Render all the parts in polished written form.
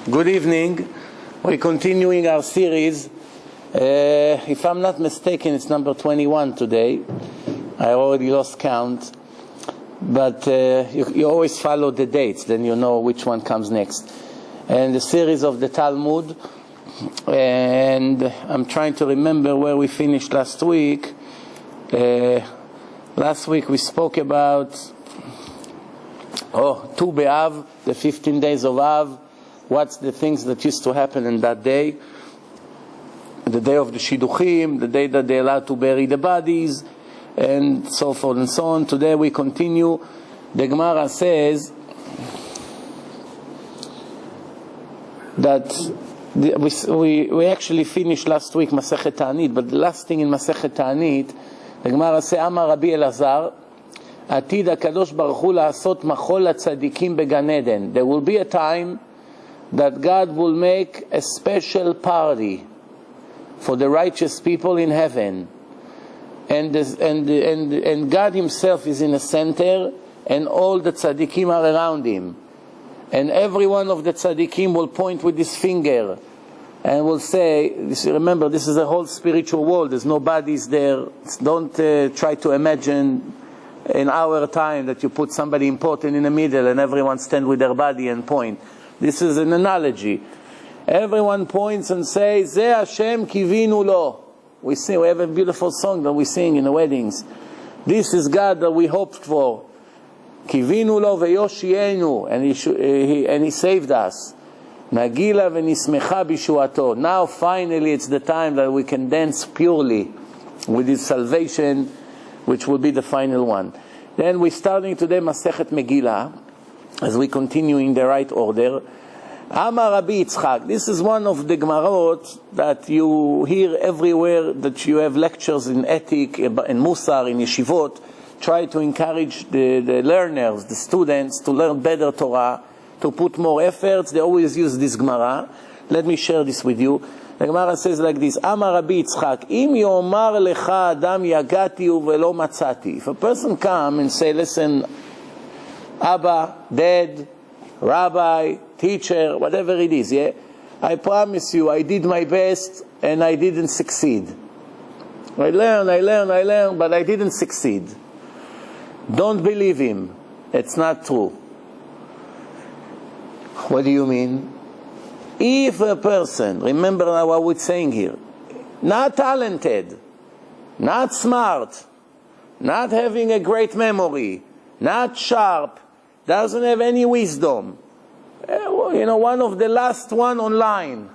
Good evening. We're continuing our series. If I'm not mistaken, it's number 21 today. I already lost count. But you always follow the dates, then you know which one comes next. And the series of the Talmud. And I'm trying to remember where we finished last week. Last week we spoke about Tu B'Av, the 15 days of Av. What's the things that used to happen in that day? The day of the Shidduchim, the day that they allowed to bury the bodies, and so forth and so on. Today we continue. The Gemara says that we actually finished last week Masechet Ta'anit, but the last thing in Masechet Ta'anit, the Gemara says, Amar Rabbi Elazar, Atid HaKadosh Baruch Hu la'asot machol HaTzadikim beGan Eden. There will be a time that God will make a special party for the righteous people in heaven, and God Himself is in the center, and all the tzaddikim are around Him, and every one of the tzaddikim will point with his finger and will say, remember, this is a whole spiritual world. There's no bodies there. Don't try to imagine in our time that you put somebody important in the middle and everyone stand with their body and point. This is an analogy. Everyone points and says, Ze Hashem kivinu lo. We have a beautiful song that we sing in the weddings. This is God that we hoped for. Kivinu lo veyoshienu, and He saved us. Nagila v'nismecha bishuato. Now finally it's the time that we can dance purely with His salvation, which will be the final one. Then we're starting today Masechet Megillah, as we continue in the right order. Amar Rabbi Yitzchak. This is one of the Gemarot that you hear everywhere, that you have lectures in Etik, in Musar, in Yeshivot. Try to encourage the learners, the students, to learn better Torah, to put more efforts. They always use this Gemara. Let me share this with you. The Gemara says like this, Amar Rabbi Yitzchak, Im yomar lecha adam yagati uvelo matzati. If a person come and say, listen, Abba, Dad, Rabbi, teacher, whatever it is, yeah, I promise you, I did my best and I didn't succeed. I learned, but I didn't succeed. Don't believe him. It's not true. What do you mean? If a person, remember what we're saying here, not talented, not smart, not having a great memory, not sharp, doesn't have any wisdom, one of the last one online.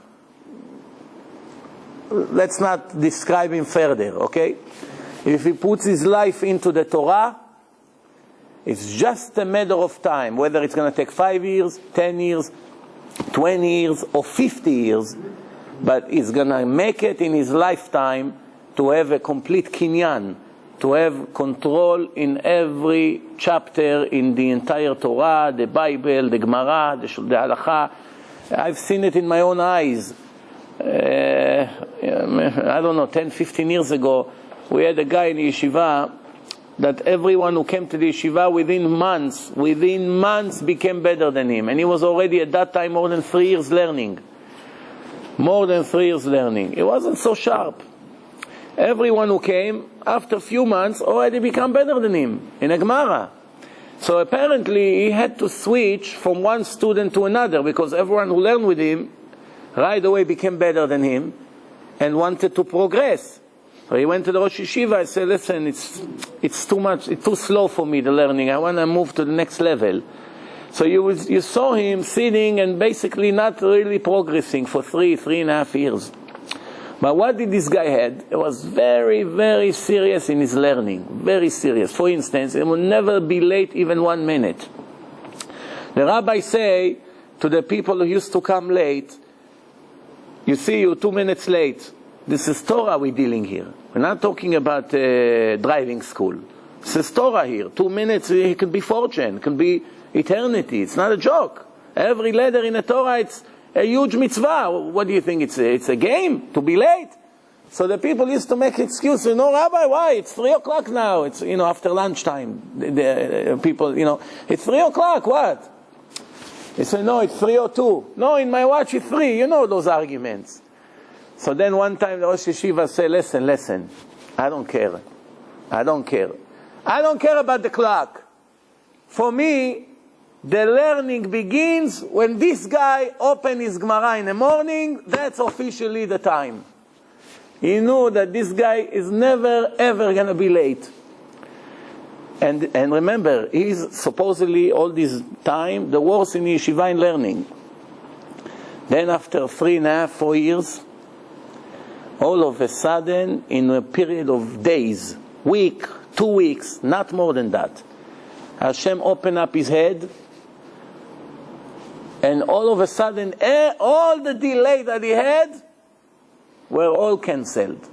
Let's not describe him further, okay? If he puts his life into the Torah, it's just a matter of time, whether it's going to take 5 years, 10 years, 20 years, or 50 years, but he's going to make it in his lifetime to have a complete kinyan, to have control in every chapter in the entire Torah, the Bible, the Gemara, the Halakha. I've seen it in my own eyes. I don't know, 10, 15 years ago, we had a guy in the yeshiva that everyone who came to the yeshiva within months became better than him. And he was already at that time more than 3 years learning. He wasn't so sharp. Everyone who came, after a few months, already become better than him in a Gemara. So apparently he had to switch from one student to another, because everyone who learned with him right away became better than him and wanted to progress. So he went to the Rosh Yeshiva and said, listen, it's too much, it's too slow for me, the learning. I want to move to the next level. So you saw him sitting and basically not really progressing for 3.5 years. But what did this guy had? It was very, very serious in his learning. Very serious. For instance, he would never be late even 1 minute. The rabbi say to the people who used to come late, you see, you're 2 minutes late. This is Torah we're dealing here. We're not talking about driving school. This is Torah here. 2 minutes, it can be fortune, it can be eternity. It's not a joke. Every letter in the Torah, it's a huge mitzvah. What do you think? It's a game to be late? So the people used to make excuses. No, Rabbi, why? It's 3 o'clock now. It's, after lunchtime. The people, it's 3 o'clock. What? He said, no, it's 3 or 2. No, in my watch it's 3. You know those arguments. So then one time the Rosh Yeshiva said, listen, I don't care. I don't care about the clock. For me, the learning begins when this guy opens his Gemara in the morning. That's officially the time. He knew that this guy is never, ever going to be late. And remember, he's supposedly all this time the worst in yeshiva in learning. Then after 3.5, 4 years, all of a sudden, in a period of days, week, 2 weeks, not more than that, Hashem opened up his head, and all of a sudden, all the delay that he had were all cancelled.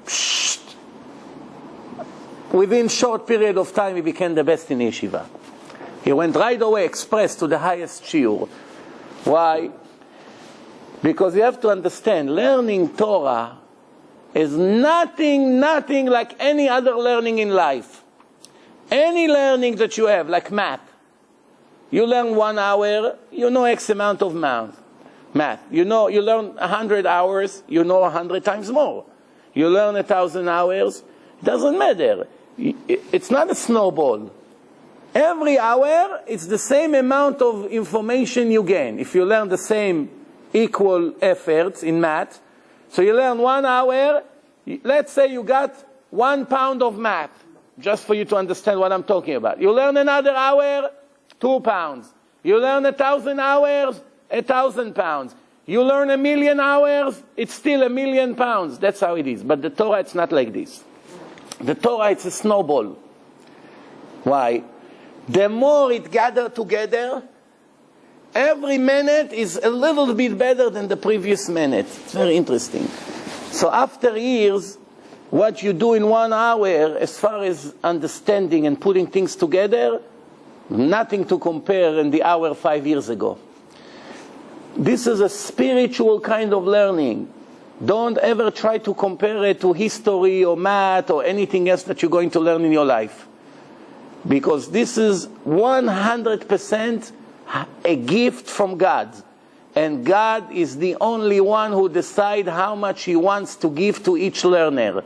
Within short period of time, he became the best in yeshiva. He went right away, express to the highest shiur. Why? Because you have to understand, learning Torah is nothing like any other learning in life. Any learning that you have, like math. You learn 1 hour, you know X amount of math. You learn 100 hours, you know 100 times more. You learn 1,000 hours, it doesn't matter. It's not a snowball. Every hour, it's the same amount of information you gain. If you learn the same equal efforts in math, so you learn 1 hour, let's say you got 1 pound of math, just for you to understand what I'm talking about. You learn another hour, 2 pounds. You learn 1,000 hours, 1,000 pounds. You learn 1,000,000 hours, it's still 1,000,000 pounds. That's how it is. But the Torah, it's not like this. The Torah, it's a snowball. Why? The more it gathers together, every minute is a little bit better than the previous minute. It's very interesting. So after years, what you do in 1 hour, as far as understanding and putting things together, nothing to compare in the hour 5 years ago. This is a spiritual kind of learning. Don't ever try to compare it to history or math or anything else that you're going to learn in your life. Because this is 100% a gift from God. And God is the only one who decides how much He wants to give to each learner.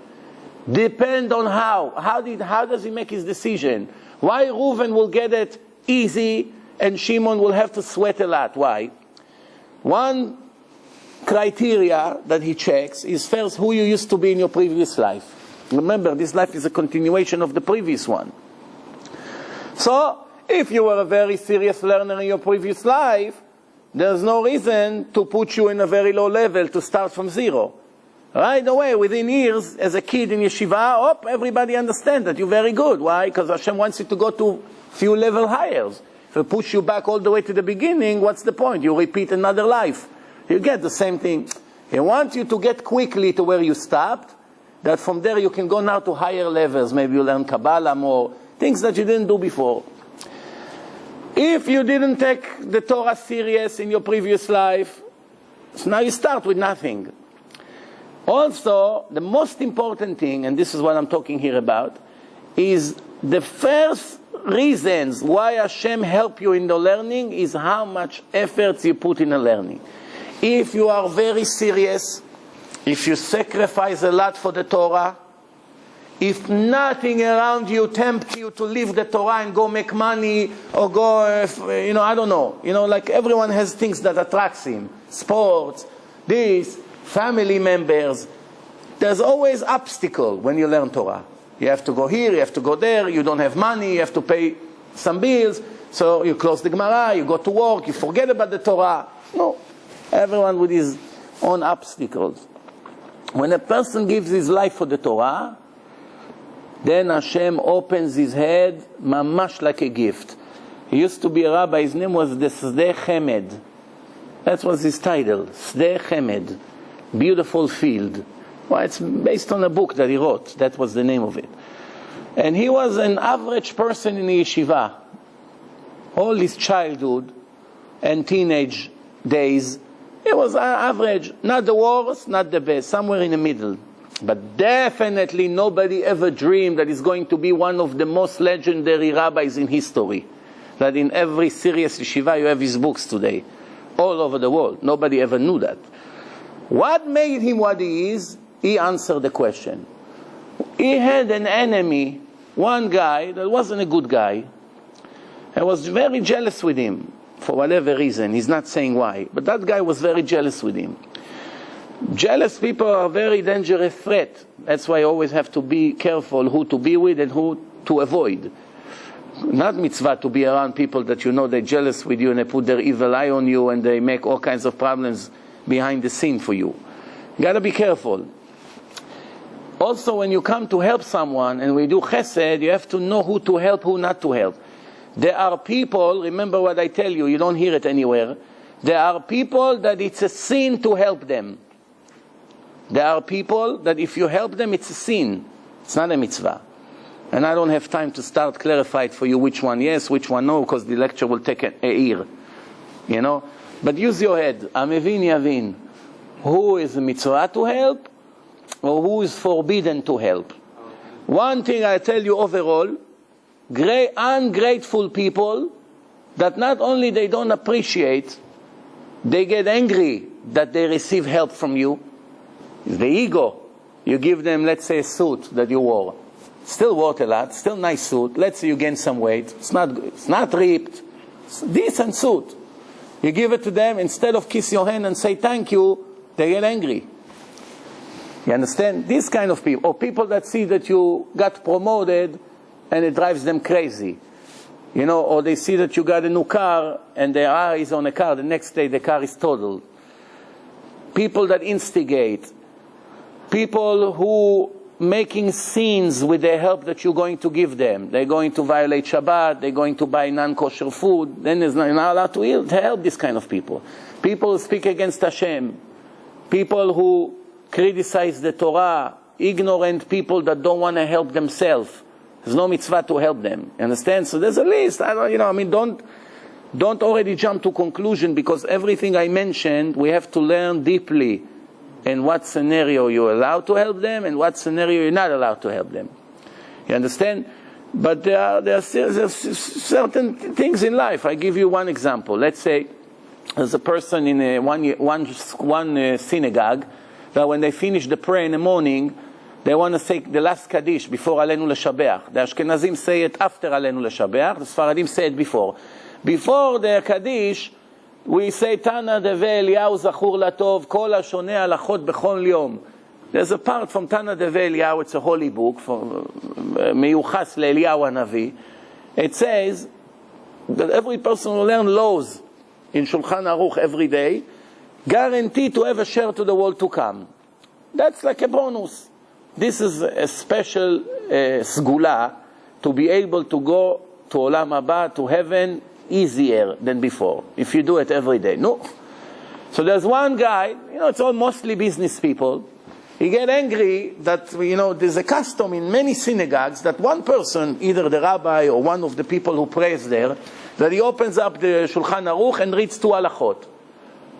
Depend on how. How does He make His decision? Why Reuven will get it easy and Shimon will have to sweat a lot? Why? One criteria that He checks is first who you used to be in your previous life. Remember, this life is a continuation of the previous one. So, if you were a very serious learner in your previous life, there's no reason to put you in a very low level to start from zero. Right away, within years, as a kid in yeshiva, everybody understands that you're very good. Why? Because Hashem wants you to go to few level higher. If He push you back all the way to the beginning, what's the point? You repeat another life. You get the same thing. He wants you to get quickly to where you stopped, that from there you can go now to higher levels. Maybe you learn Kabbalah more, things that you didn't do before. If you didn't take the Torah serious in your previous life, so now you start with nothing. Also, the most important thing, and this is what I'm talking here about, is the first reasons why Hashem help you in the learning is how much effort you put in the learning. If you are very serious, if you sacrifice a lot for the Torah, if nothing around you tempts you to leave the Torah and go make money or go, I don't know. Like everyone has things that attracts him. Sports, this, family members. There's always obstacle when you learn Torah. You have to go here, you have to go there, you don't have money, you have to pay some bills. So you close the Gemara, you go to work, you forget about the Torah. No. Everyone with his own obstacles. When a person gives his life for the Torah, then Hashem opens his head, mamash like a gift. He used to be a rabbi, his name was the Sdeh Chemed. That was his title, Sdeh Chemed, beautiful field. Well, it's based on a book that he wrote, that was the name of it. And he was an average person in the yeshiva. All his childhood and teenage days, it was average, not the worst, not the best, somewhere in the middle. But definitely nobody ever dreamed that he's going to be one of the most legendary rabbis in history. That in every serious yeshiva you have his books today. all over the world. Nobody ever knew that. What made him what he is? He answered the question. He had an enemy, one guy that wasn't a good guy, and was very jealous with him for whatever reason. He's not saying why, but that guy was very jealous with him. Jealous people are a very dangerous threat. That's why you always have to be careful who to be with and who to avoid. Not mitzvah to be around people that you know they're jealous with you and they put their evil eye on you and they make all kinds of problems behind the scene for you. You got to be careful. Also, when you come to help someone and we do chesed, you have to know who to help, who not to help. There are people, remember what I tell you, you don't hear it anywhere. There are people that it's a sin to help them. There are people that if you help them, it's a sin. It's not a mitzvah. And I don't have time to start clarify it for you which one yes, which one no, because the lecture will take a year. You know? But use your head. Amevin yavin. Who is a mitzvah to help? Or who is forbidden to help? One thing I tell you overall, ungrateful people that not only they don't appreciate, they get angry that they receive help from you. It's the ego. You give them, let's say, a suit that you wore. Still worth a lot, still nice suit. Let's say you gain some weight. It's not ripped. It's a decent suit. You give it to them, instead of kiss your hand and say thank you, they get angry. You understand? These kind of people, or people that see that you got promoted and it drives them crazy. You know, or they see that you got a new car and their eye is on a car, the next day the car is totaled. People that instigate. People who making scenes with the help that you're going to give them. They're going to violate Shabbat, they're going to buy non-kosher food, then you're not allowed to help these kind of people. People who speak against Hashem. People who criticize the Torah. Ignorant people that don't want to help themselves. There's no mitzvah to help them. You understand? So there's a list. Don't already jump to conclusion, because everything I mentioned, we have to learn deeply in what scenario you're allowed to help them and what scenario you're not allowed to help them. You understand? But there are certain things in life. I give you one example. Let's say there's a person in one synagogue that when they finish the prayer in the morning, they want to say the last Kaddish before Aleinu Leshabeach. The Ashkenazim say it after Aleinu Leshabeach. The Sfaradim say it before. Before the Kaddish, we say Tana Deve Eliyahu Zachur Latov Kol HaShoneh Halachot Bechol Yom. There's a part from Tana Deve Eliyahu, it's a holy book, Meyuchas LeEliyahu HaNavi. It says that every person will learn laws in Shulchan Aruch every day, guaranteed to have a share to the world to come. That's like a bonus. This is a special sgula to be able to go to Olam Haba, to heaven, easier than before, if you do it every day. No. So there's one guy, it's all mostly business people. He get angry that, there's a custom in many synagogues that one person, either the rabbi or one of the people who prays there, that he opens up the Shulchan Aruch and reads 2 halachot.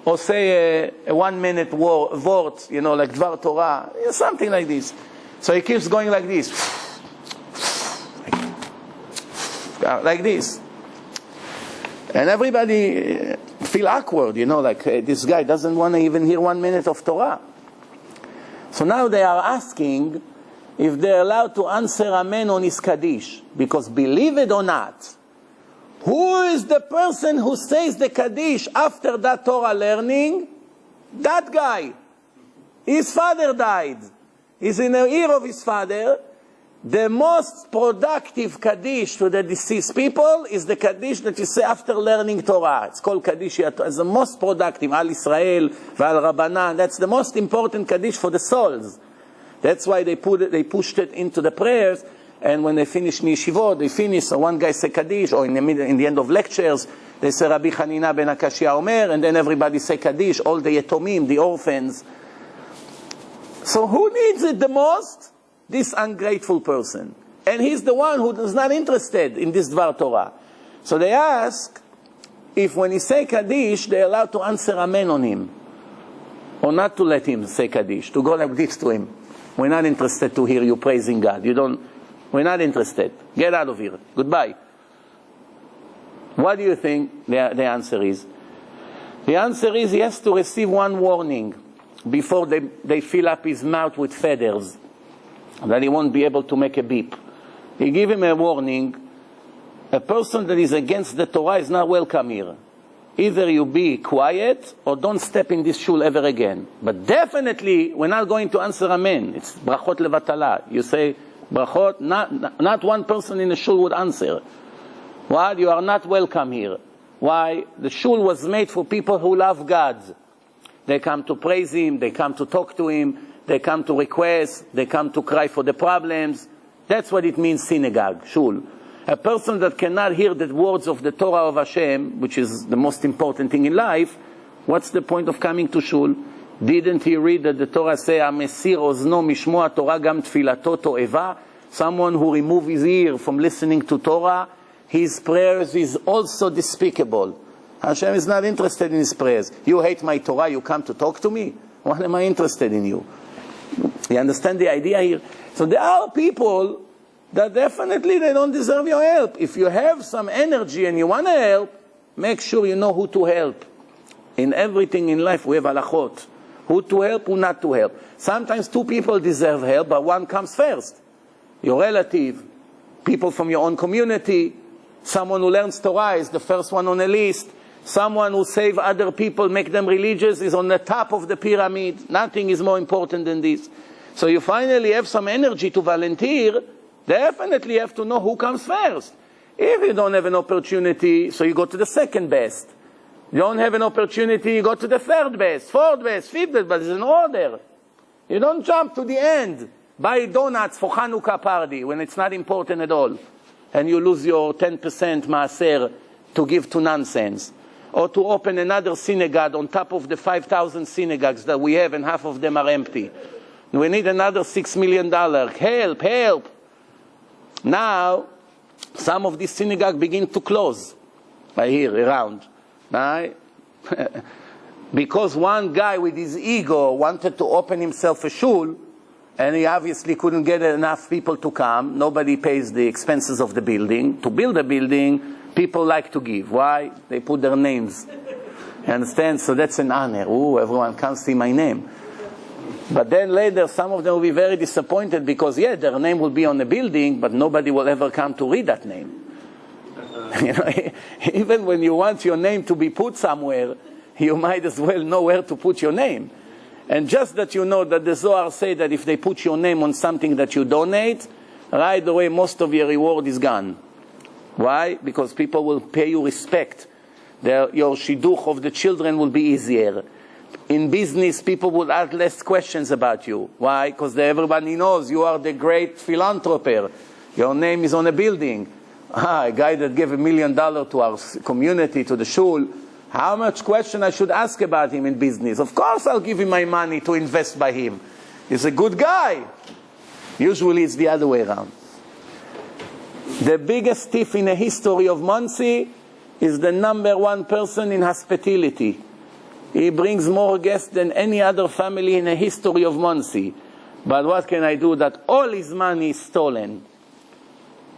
Or say a 1 minute word, like Dvar Torah, something like this. So he keeps going like this. Like this. And everybody feel awkward, like this guy doesn't want to even hear 1 minute of Torah. So now they are asking if they're allowed to answer Amen on his Kaddish. Because believe it or not, who is the person who says the Kaddish after that Torah learning? That guy. His father died. He's in the ear of his father. The most productive Kaddish to the deceased people is the Kaddish that you say after learning Torah. It's called Kaddish. It's the most productive. Al Israel, Val Rabbanan. That's the most important Kaddish for the souls. That's why they pushed it into the prayers. And when they finish Yeshivot, they finish. So one guy say Kaddish, or in the end of lectures, they say Rabbi Hanina ben Akashia Omer, and then everybody say Kaddish, all the Yetomim, the orphans. So who needs it the most? This ungrateful person. And he's the one who is not interested in this Dvar Torah. So they ask if when he say Kaddish, they're allowed to answer Amen on him. Or not to let him say Kaddish, to go like this to him. We're not interested to hear you praising God. We're not interested. Get out of here. Goodbye. What do you think the answer is? The answer is he has to receive one warning before they fill up his mouth with feathers, that he won't be able to make a beep. He give him a warning. A person that is against the Torah is not welcome here. Either you be quiet or don't step in this shul ever again. But definitely, we're not going to answer amen. It's brachot levatala. You say brachot, not one person in the shul would answer. Why? You are not welcome here. Why? The shul was made for people who love God. They come to praise Him, they come to talk to Him, they come to request, they come to cry for the problems. That's what it means, synagogue, shul. A person that cannot hear the words of the Torah of Hashem, which is the most important thing in life, what's the point of coming to shul? Didn't he read that the Torah say, "Amesir ozno mishmoa Torah gam tfilato to'eva"? Someone who removes his ear from listening to Torah, his prayers is also despicable. Hashem is not interested in his prayers. You hate my Torah, you come to talk to me? Why am I interested in you? You understand the idea here? So there are people that definitely they don't deserve your help. If you have some energy and you want to help, make sure you know who to help. In everything in life we have halachot. Who to help, who not to help. Sometimes two people deserve help, but one comes first. Your relative, people from your own community, someone who learns Torah is the first one on the list. Someone who saves other people, make them religious, is on the top of the pyramid. Nothing is more important than this. So you finally have some energy to volunteer. Definitely have to know who comes first. If you don't have an opportunity, so you go to the second best. You don't have an opportunity, you go to the third best, fourth best, fifth best, but it's an order. You don't jump to the end. Buy donuts for Hanukkah party when it's not important at all. And you lose your 10% maaser to give to nonsense. Or to open another synagogue on top of the 5,000 synagogues that we have and half of them are empty. We need another $6 million. Help, help. Now, some of these synagogues begin to close. I hear around. Right? Because one guy with his ego wanted to open himself a shul, and he obviously couldn't get enough people to come. Nobody pays the expenses of the building. To build a building, people like to give. Why? They put their names. You understand? So that's an honor. Ooh, everyone comes see my name. But then later, some of them will be very disappointed because, yeah, their name will be on the building, but nobody will ever come to read that name. You know, even when you want your name to be put somewhere, you might as well know where to put your name. And just that you know that the Zohar say that if they put your name on something that you donate, right away most of your reward is gone. Why? Because people will pay you respect. Your shidduch of the children will be easier. In business, people will ask less questions about you. Why? Because everybody knows you are the great philanthropist. Your name is on a building. A guy that gave $1 million to our community, to the shul. How much question I should ask about him in business? Of course I'll give him my money to invest by him. He's a good guy. Usually it's the other way around. The biggest thief in the history of Monsey is the #1 person in hospitality. He brings more guests than any other family in the history of Monsey. But what can I do that all his money is stolen?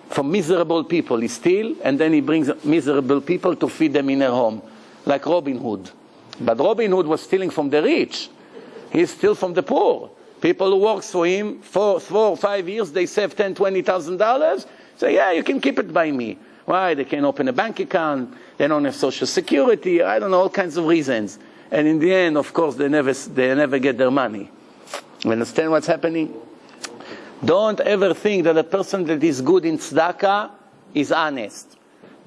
From miserable people he steals, and then he brings miserable people to feed them in their home. Like Robin Hood. But Robin Hood was stealing from the rich. He steals from the poor. People who works for him for 4 or 5 years, they save $10,000, $20,000. Say, yeah, you can keep it by me. Why? They can't open a bank account. They don't have social security. I don't know, all kinds of reasons. And in the end, of course, they never get their money. You understand what's happening? Don't ever think that a person that is good in tzedakah is honest.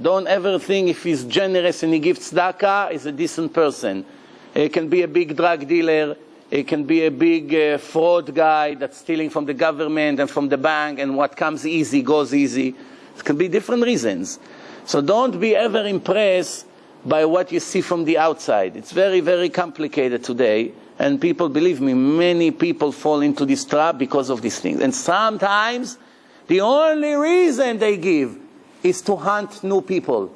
Don't ever think if he's generous and he gives tzedakah, is a decent person. He can be a big drug dealer. He can be a big fraud guy that's stealing from the government and from the bank, and what comes easy goes easy. It can be different reasons. So don't be ever impressed by what you see from the outside. It's very, very complicated today. And people, believe me, many people fall into this trap because of these things. And sometimes the only reason they give is to hunt new people.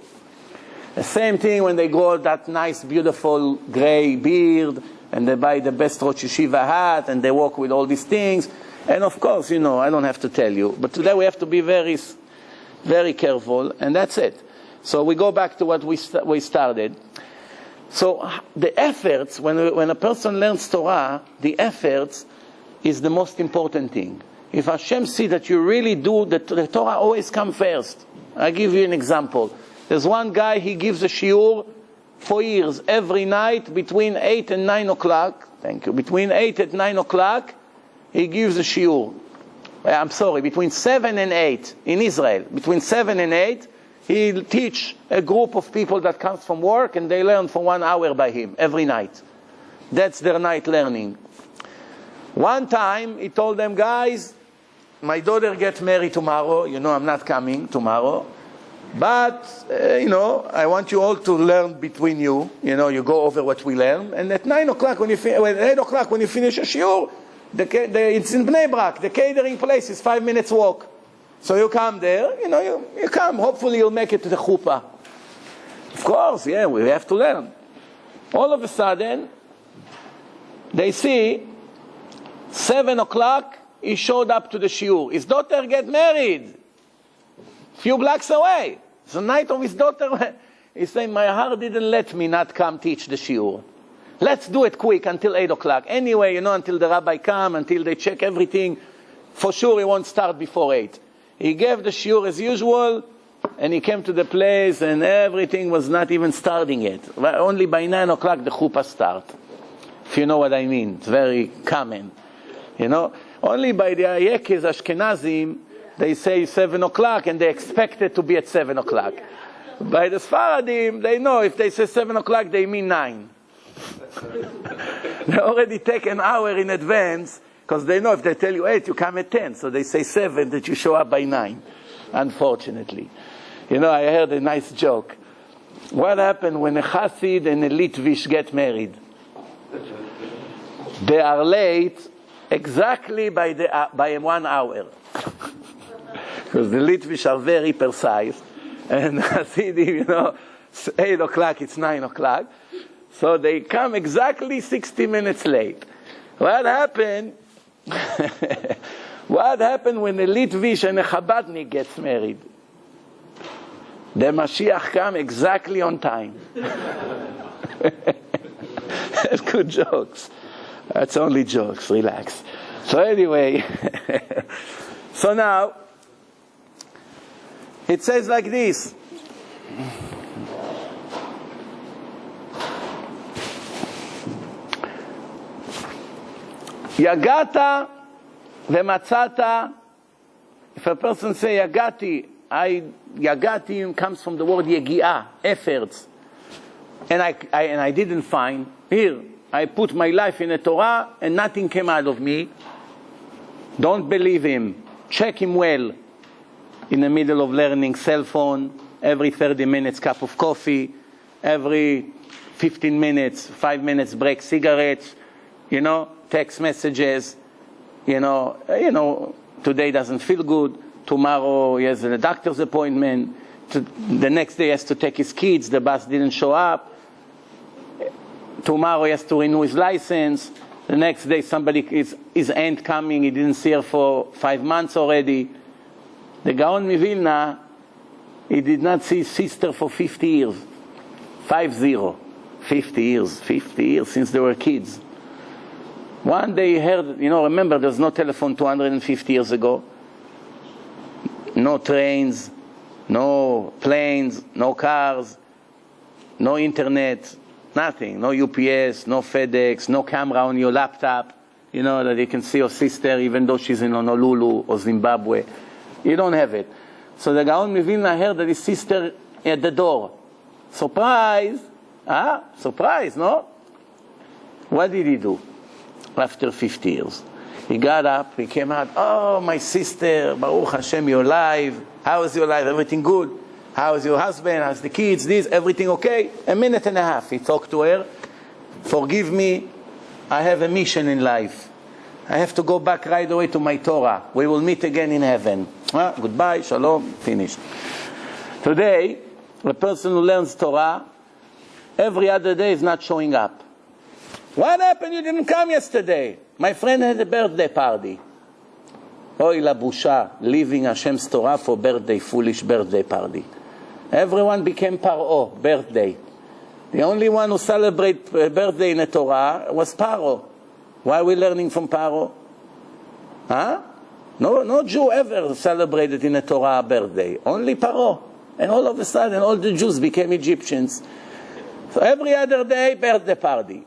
The same thing when they grow that nice, beautiful gray beard, and they buy the best Rosh Yeshiva hat, and they walk with all these things. And of course, you know, I don't have to tell you. But today we have to be very, very careful, and that's it. So we go back to what we started. So the efforts, when a person learns Torah, the efforts is the most important thing. If Hashem see that you really do, the Torah always comes first. I'll give you an example. There's one guy, he gives a shiur for years, every night between 8 and 9 o'clock. Thank you. Between 8 and 9 o'clock, he gives a shiur. I'm sorry, between 7 and 8 in Israel. Between 7 and 8, he'll teach a group of people that comes from work and they learn for 1 hour by him every night. That's their night learning. One time, he told them, guys, my daughter gets married tomorrow. You know, I'm not coming tomorrow. But, I want you all to learn between you. You go over what we learn. And at 9 o'clock, 8 o'clock, when you finish a shiur, it's in Bnei Brak. The catering place is 5 minutes walk. So you come there, you come. Hopefully you'll make it to the chuppah. Of course, yeah, we have to learn. All of a sudden, they see 7 o'clock, he showed up to the shiur. His daughter get married. Few blocks away. It's the night of his daughter. He said, my heart didn't let me not come teach the shiur. Let's do it quick until 8 o'clock. Anyway, until the rabbi come, until they check everything. For sure, he won't start before 8. He gave the shiur as usual, and he came to the place, and everything was not even starting yet. Only by 9 o'clock, the chuppah start. If you know what I mean. It's very common. Only by the Ayekes Ashkenazim, they say 7 o'clock, and they expect it to be at 7 o'clock. By the Sfaradim, they know if they say 7 o'clock, they mean 9. They already take an hour in advance, because they know if they tell you 8, you come at 10. So they say 7, that you show up by 9, unfortunately. I heard a nice joke. What happened when a Chassid and a Litvish get married? They are late exactly by 1 hour. Because the Litvish are very precise. And Hasidim, 8 o'clock, it's 9 o'clock. So they come exactly 60 minutes late. What happened? What happened when a Litvish and a Chabadnik gets married? The Mashiach come exactly on time. That's good jokes. That's only jokes, relax. So anyway, so now, it says like this. Yagata v'matzata. If a person say yagati, yagati comes from the word yegi'ah, efforts. And I didn't find. Here, I put my life in a Torah and nothing came out of me. Don't believe him. Check him well. In the middle of learning, cell phone, every 30 minutes cup of coffee, every 15 minutes, 5 minutes break, cigarettes, text messages, today doesn't feel good, tomorrow he has a doctor's appointment, the next day he has to take his kids, the bus didn't show up, tomorrow he has to renew his license, the next day his aunt coming, he didn't see her for 5 months already. The Gaon Mivilna, he did not see his sister for 50 years. 50. 50 years since they were kids. One day he heard, remember there's no telephone 250 years ago. No trains, no planes, no cars, no internet, nothing. No UPS, no FedEx, no camera on your laptop, that you can see your sister even though she's in Honolulu or Zimbabwe. You don't have it. So the Gaon Mivilna heard that his sister at the door. Surprise! Surprise, no? What did he do after 50 years? He got up, he came out, oh, my sister, Baruch Hashem, you're alive. How is your life? Everything good? How is your husband? How's the kids? Everything okay? A minute and a half, he talked to her. Forgive me, I have a mission in life. I have to go back right away to my Torah. We will meet again in heaven. Goodbye, shalom, finished. Today, a person who learns Torah, every other day is not showing up. What happened? You didn't come yesterday. My friend had a birthday party. Oy la busha, leaving Hashem's Torah for birthday, foolish birthday party. Everyone became paro, birthday. The only one who celebrated birthday in the Torah was Paro. Why are we learning from Paro? Huh? No Jew ever celebrated in the Torah birthday. Only Paro. And all of a sudden, all the Jews became Egyptians. So every other day, birthday party.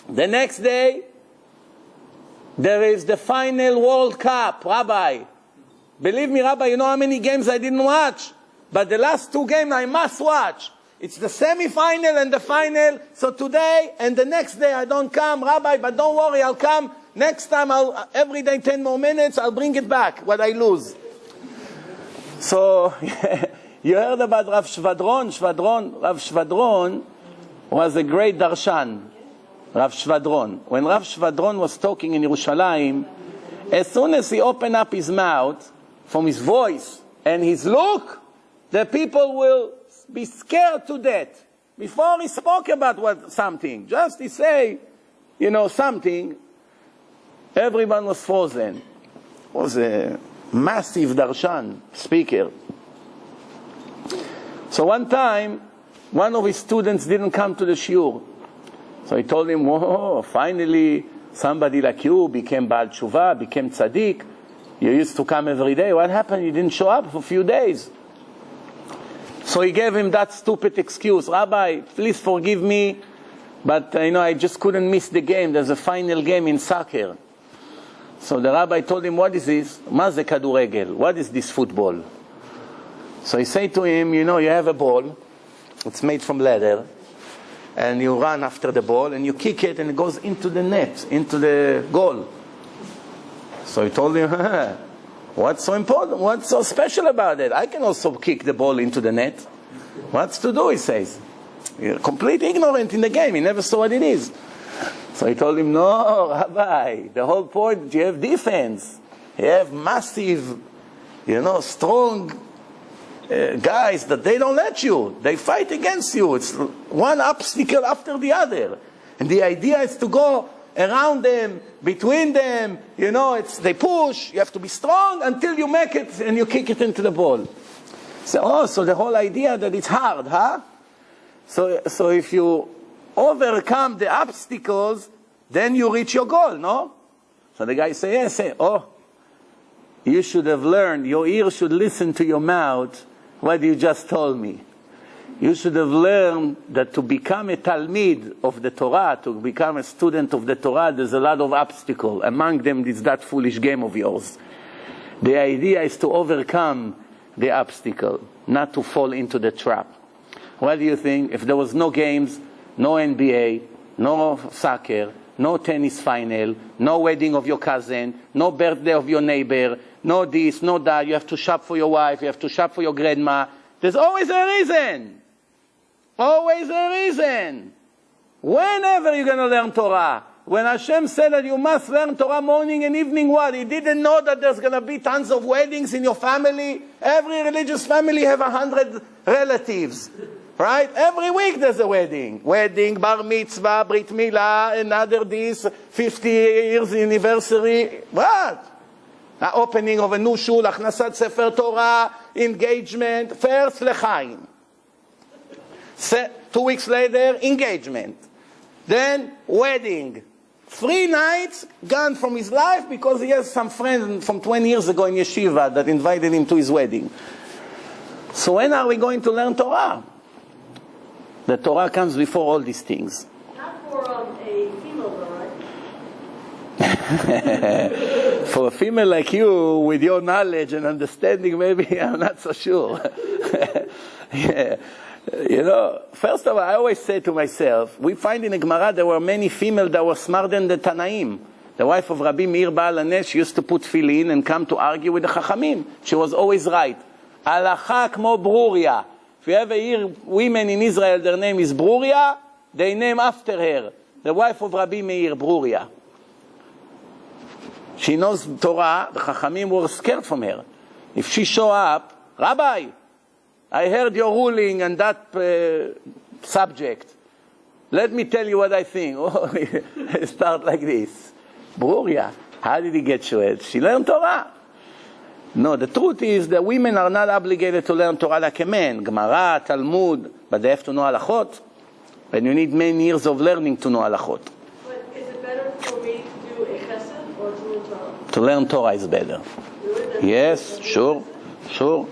The next day, there is the final World Cup. Rabbi, believe me, Rabbi, you know how many games I didn't watch? But the last 2 games I must watch. It's the semi-final and the final. So today and the next day I don't come, Rabbi, but don't worry, I'll come. Next time, every day 10 more minutes, I'll bring it back, what I lose. So, you heard about Rav Shvadron? Rav Shvadron was a great darshan. Rav Shvadron. When Rav Shvadron was talking in Yerushalayim, as soon as he opened up his mouth, from his voice and his look, the people will be scared to death. Before he spoke about something, just he say, something, everyone was frozen. It was a massive darshan, speaker. So one time, one of his students didn't come to the shiur. So he told him, whoa, finally somebody like you became Baal Tshuva, became tzaddik. You used to come every day. What happened? You didn't show up for a few days. So he gave him that stupid excuse. Rabbi, please forgive me, but I just couldn't miss the game. There's a final game in soccer. So the rabbi told him, what is this? Ma ze kaduregel? What is this football? So he said to him, you have a ball. It's made from leather. And you run after the ball, and you kick it, and it goes into the net, into the goal. So he told him, what's so important? What's so special about it? I can also kick the ball into the net. What's to do, he says. You're completely ignorant in the game. He never saw what it is. So he told him, no, Rabbi, the whole point, you have defense. You have massive, strong guys that they don't let you. They fight against you. It's one obstacle after the other. And the idea is to go around them, between them, they push, you have to be strong until you make it and you kick it into the ball. So the whole idea that it's hard, huh? So if you overcome the obstacles, then you reach your goal, no? So the guy yes, you should have learned, your ear should listen to your mouth, what you just told me. You should have learned that to become a Talmud of the Torah, to become a student of the Torah, there's a lot of obstacles. Among them is that foolish game of yours. The idea is to overcome the obstacle, not to fall into the trap. What do you think? If there was no games, no NBA, no soccer, no tennis final, no wedding of your cousin, no birthday of your neighbor, no this, no that, you have to shop for your wife, you have to shop for your grandma, there's always a reason. Always a reason. Whenever you're going to learn Torah, when Hashem said that you must learn Torah morning and evening, what? He didn't know that there's going to be tons of weddings in your family. Every religious family have 100 relatives. Right? Every week there's a wedding. Wedding, bar mitzvah, brit milah, another this, 50 years anniversary. What? The opening of a new shul, achnasat sefer Torah, engagement, first lechaim. 2 weeks later, engagement. Then, wedding. 3 nights gone from his life because he has some friend from 20 years ago in yeshiva that invited him to his wedding. So when are we going to learn Torah? The Torah comes before all these things. Not for a female though, right? For a female like you, with your knowledge and understanding, maybe I'm not so sure. Yeah. First of all, I always say to myself, we find in the Gemara there were many females that were smarter than the Tanaim. The wife of Rabbi Meir Baal Hanesh, she used to put tefillin and come to argue with the Chachamim. She was always right. Halacha kmo Bruria. If you ever hear women in Israel, their name is Bruria, they name after her. The wife of Rabbi Meir, Bruria. She knows Torah, the Chachamim were scared from her. If she show up, Rabbi, I heard your ruling on that subject. Let me tell you what I think. Start like this. Bruria, how did he get shred? She learned Torah. No, the truth is that women are not obligated to learn Torah like a man. Gemara, Talmud, but they have to know halachot. And you need many years of learning to know halachot. But is it better for me to do a chesed or to learn Torah? To learn Torah is better. Really? Yes, sure. To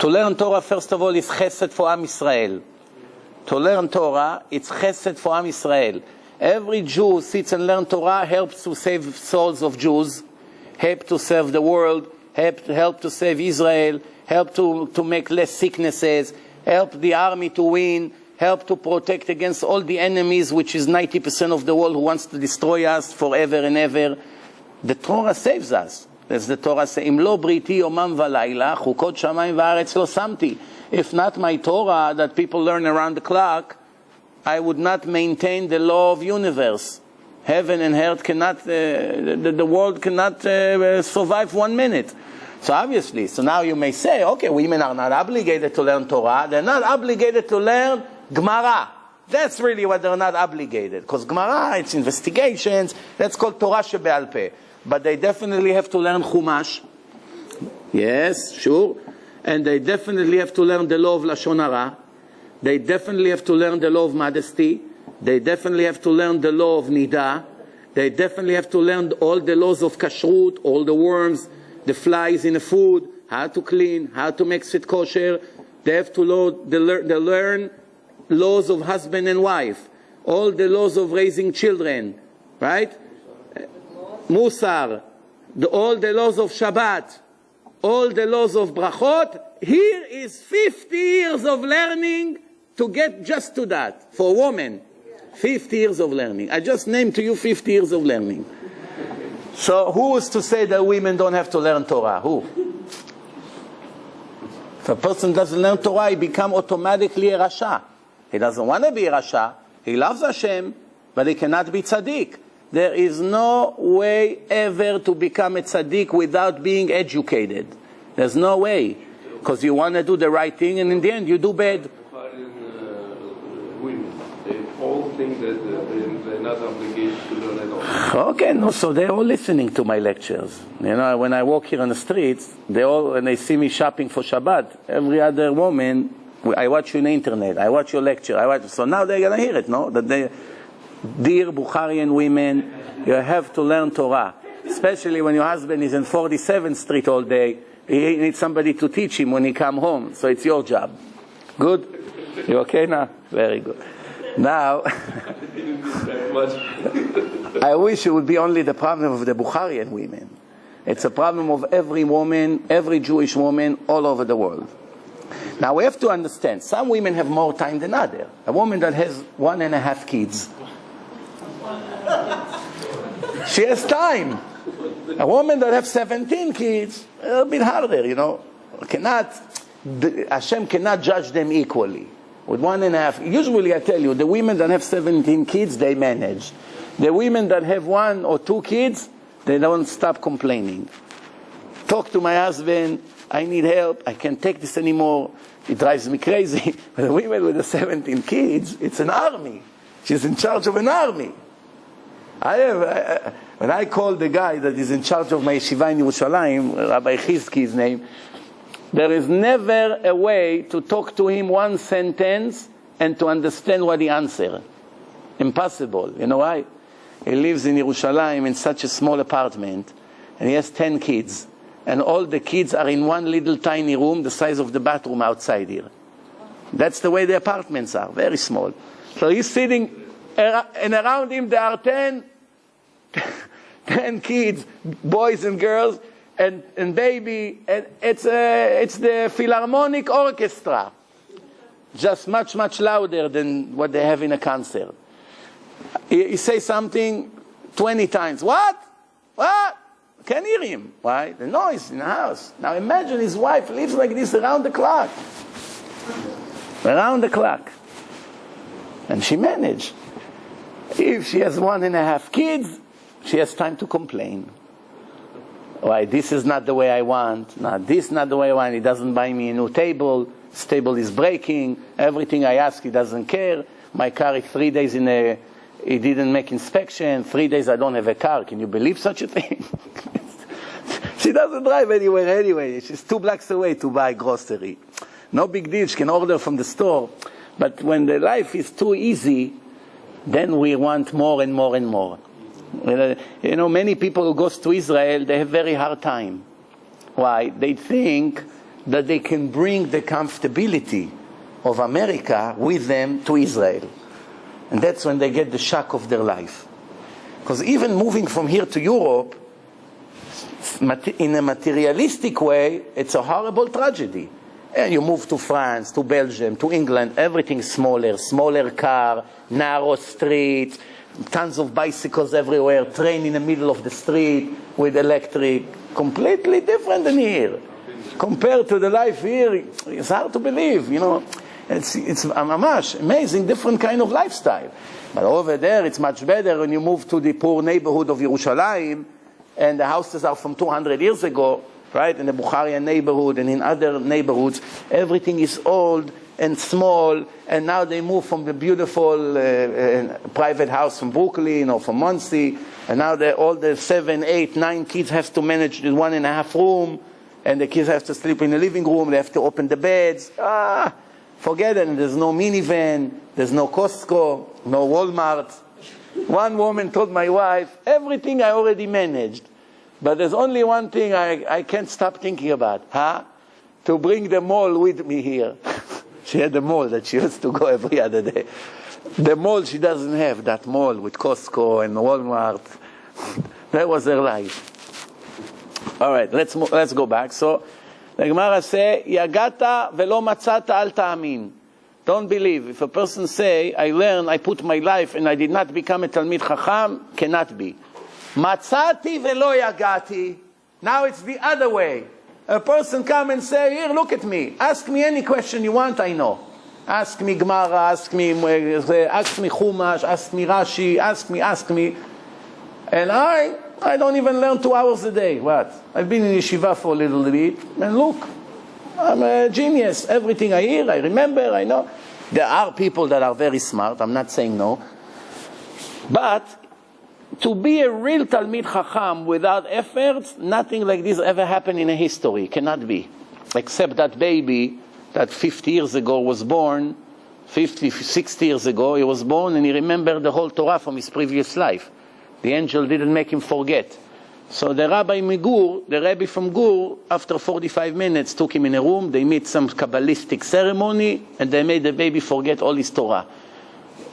learn Torah, first of all, is chesed for Am Yisrael. To learn Torah, it's chesed for Am Yisrael. Every Jew who sits and learns Torah helps to save souls of Jews, help to serve the world, help to save Israel, help to make less sicknesses, help the army to win, help to protect against all the enemies, which is 90% of the world who wants to destroy us forever and ever. The Torah saves us. As the Torah says, Im lo briti yomam v'layla, chukot shamayim v'aretz lo samti. If not my Torah that people learn around the clock, I would not maintain the law of universe. Heaven and earth cannot, the world cannot survive 1 minute. So obviously, so now you may say, okay, women are not obligated to learn Torah. They're not obligated to learn Gemara. That's really what they're not obligated. Because Gemara, it's investigations. That's called Torah shebe'al peh. But they definitely have to learn Chumash. Yes, sure. And they definitely have to learn the law of Lashon Hara. They definitely have to learn the law of modesty. They definitely have to learn the law of Nida. They definitely have to learn all the laws of Kashrut, all the worms, the flies in the food, how to clean, how to make it kosher. They have to learn laws of husband and wife, all the laws of raising children, right? Musar, all the laws of Shabbat, all the laws of brachot. Here is 50 years of learning to get just to that. For a woman, 50 years of learning. I just named to you 50 years of learning. So who is to say that women don't have to learn Torah? Who? If a person doesn't learn Torah, he becomes automatically a Rasha. He doesn't want to be a Rasha. He loves Hashem, but he cannot be tzaddik. There is no way ever to become a tzaddik without being educated. There's no way. Because you want to do the right thing, and in the end you do bad. Women, they all think that they're not obligated to learn at all. Okay, no, so they're all listening to my lectures. You know, when I walk here on the streets, when they see me shopping for Shabbat, every other woman, I watch you on the internet, I watch your lecture, so now they're going to hear it, no? That dear Bukharian women, you have to learn Torah. Especially when your husband is in 47th Street all day. He needs somebody to teach him when he come home. So it's your job. Good? You okay now? Very good. Now, I wish it would be only the problem of the Bukharian women. It's a problem of every woman, every Jewish woman all over the world. Now we have to understand, some women have more time than others. A woman that has 1.5 kids, she has time. A woman that has 17 kids, a little bit harder, you know. Hashem cannot judge them equally. With 1.5, usually I tell you, the women that have 17 kids, they manage. The women that have 1 or 2 kids, they don't stop complaining. Talk to my husband, I need help, I can't take this anymore, it drives me crazy. But the women with the 17 kids, it's an army. She's in charge of an army. When I call the guy that is in charge of my yeshiva in Yerushalayim, Rabbi Chizki's name, there is never a way to talk to him 1 sentence and to understand what he answers. Impossible. You know why? He lives in Yerushalayim in such a small apartment, and he has 10 kids. And all the kids are in one little tiny room the size of the bathroom outside here. That's the way the apartments are, very small. So he's sitting, and around him there are 10 kids, boys and girls, and baby, and it's the Philharmonic Orchestra. Just much, much louder than what they have in a concert. He says something 20 times. What? Can't hear him. Why? The noise in the house. Now imagine his wife lives like this around the clock. Around the clock. And she managed. If she has 1.5 kids, she has time to complain. Why, this is not the way I want. No, this is not the way I want. He doesn't buy me a new table. This table is breaking. Everything I ask, he doesn't care. My car is 3 days he didn't make inspection. 3 days I don't have a car. Can you believe such a thing? She doesn't drive anywhere anyway. She's 2 blocks away to buy grocery. No big deal. She can order from the store. But when the life is too easy, then we want more and more and more. You know, many people who goes to Israel, they have very hard time. Why? They think that they can bring the comfortability of America with them to Israel. And that's when they get the shock of their life. Because even moving from here to Europe, in a materialistic way, it's a horrible tragedy. And you move to France, to Belgium, to England, everything smaller, smaller car, narrow street, tons of bicycles everywhere, train in the middle of the street with electric, completely different than here. Compared to the life here, it's hard to believe, you know. It's mamash, amazing, different kind of lifestyle. But over there, it's much better when you move to the poor neighborhood of Yerushalayim, and the houses are from 200 years ago, right? In the Bukharian neighborhood and in other neighborhoods, everything is old and small, and now they move from the beautiful private house from Brooklyn or from Monsey, and now all the 7, 8, 9 kids have to manage in 1.5 room, and the kids have to sleep in the living room, they have to open the beds. Forget it, there's no minivan, there's no Costco, no Walmart. One woman told my wife, everything I already managed, but there's only one thing I can't stop thinking about, to bring the mall with me here. She had a mall that she used to go every other day. The mall she doesn't have, that mall with Costco and Walmart. That was her life. All right, let's go back. So the Gemara say, Yagata velo matzata al ta'amin. Don't believe. If a person say, I learn, I put my life, and I did not become a Talmid Chacham, cannot be. Matzati velo yagati. Now it's the other way. A person come and say, here, look at me. Ask me any question you want, I know. Ask me Gemara, ask me Chumash, ask me Rashi, ask me. And I don't even learn 2 hours a day. What? I've been in yeshiva for a little bit, and look, I'm a genius. Everything I hear, I remember, I know. There are people that are very smart, I'm not saying no. But to be a real Talmid Chacham without efforts, nothing like this ever happened in a history. Cannot be. Except that baby that 50 years ago was born, 50, 60 years ago, he was born and he remembered the whole Torah from his previous life. The angel didn't make him forget. So the Rabbi from Gur, after 45 minutes, took him in a room, they made some Kabbalistic ceremony, and they made the baby forget all his Torah.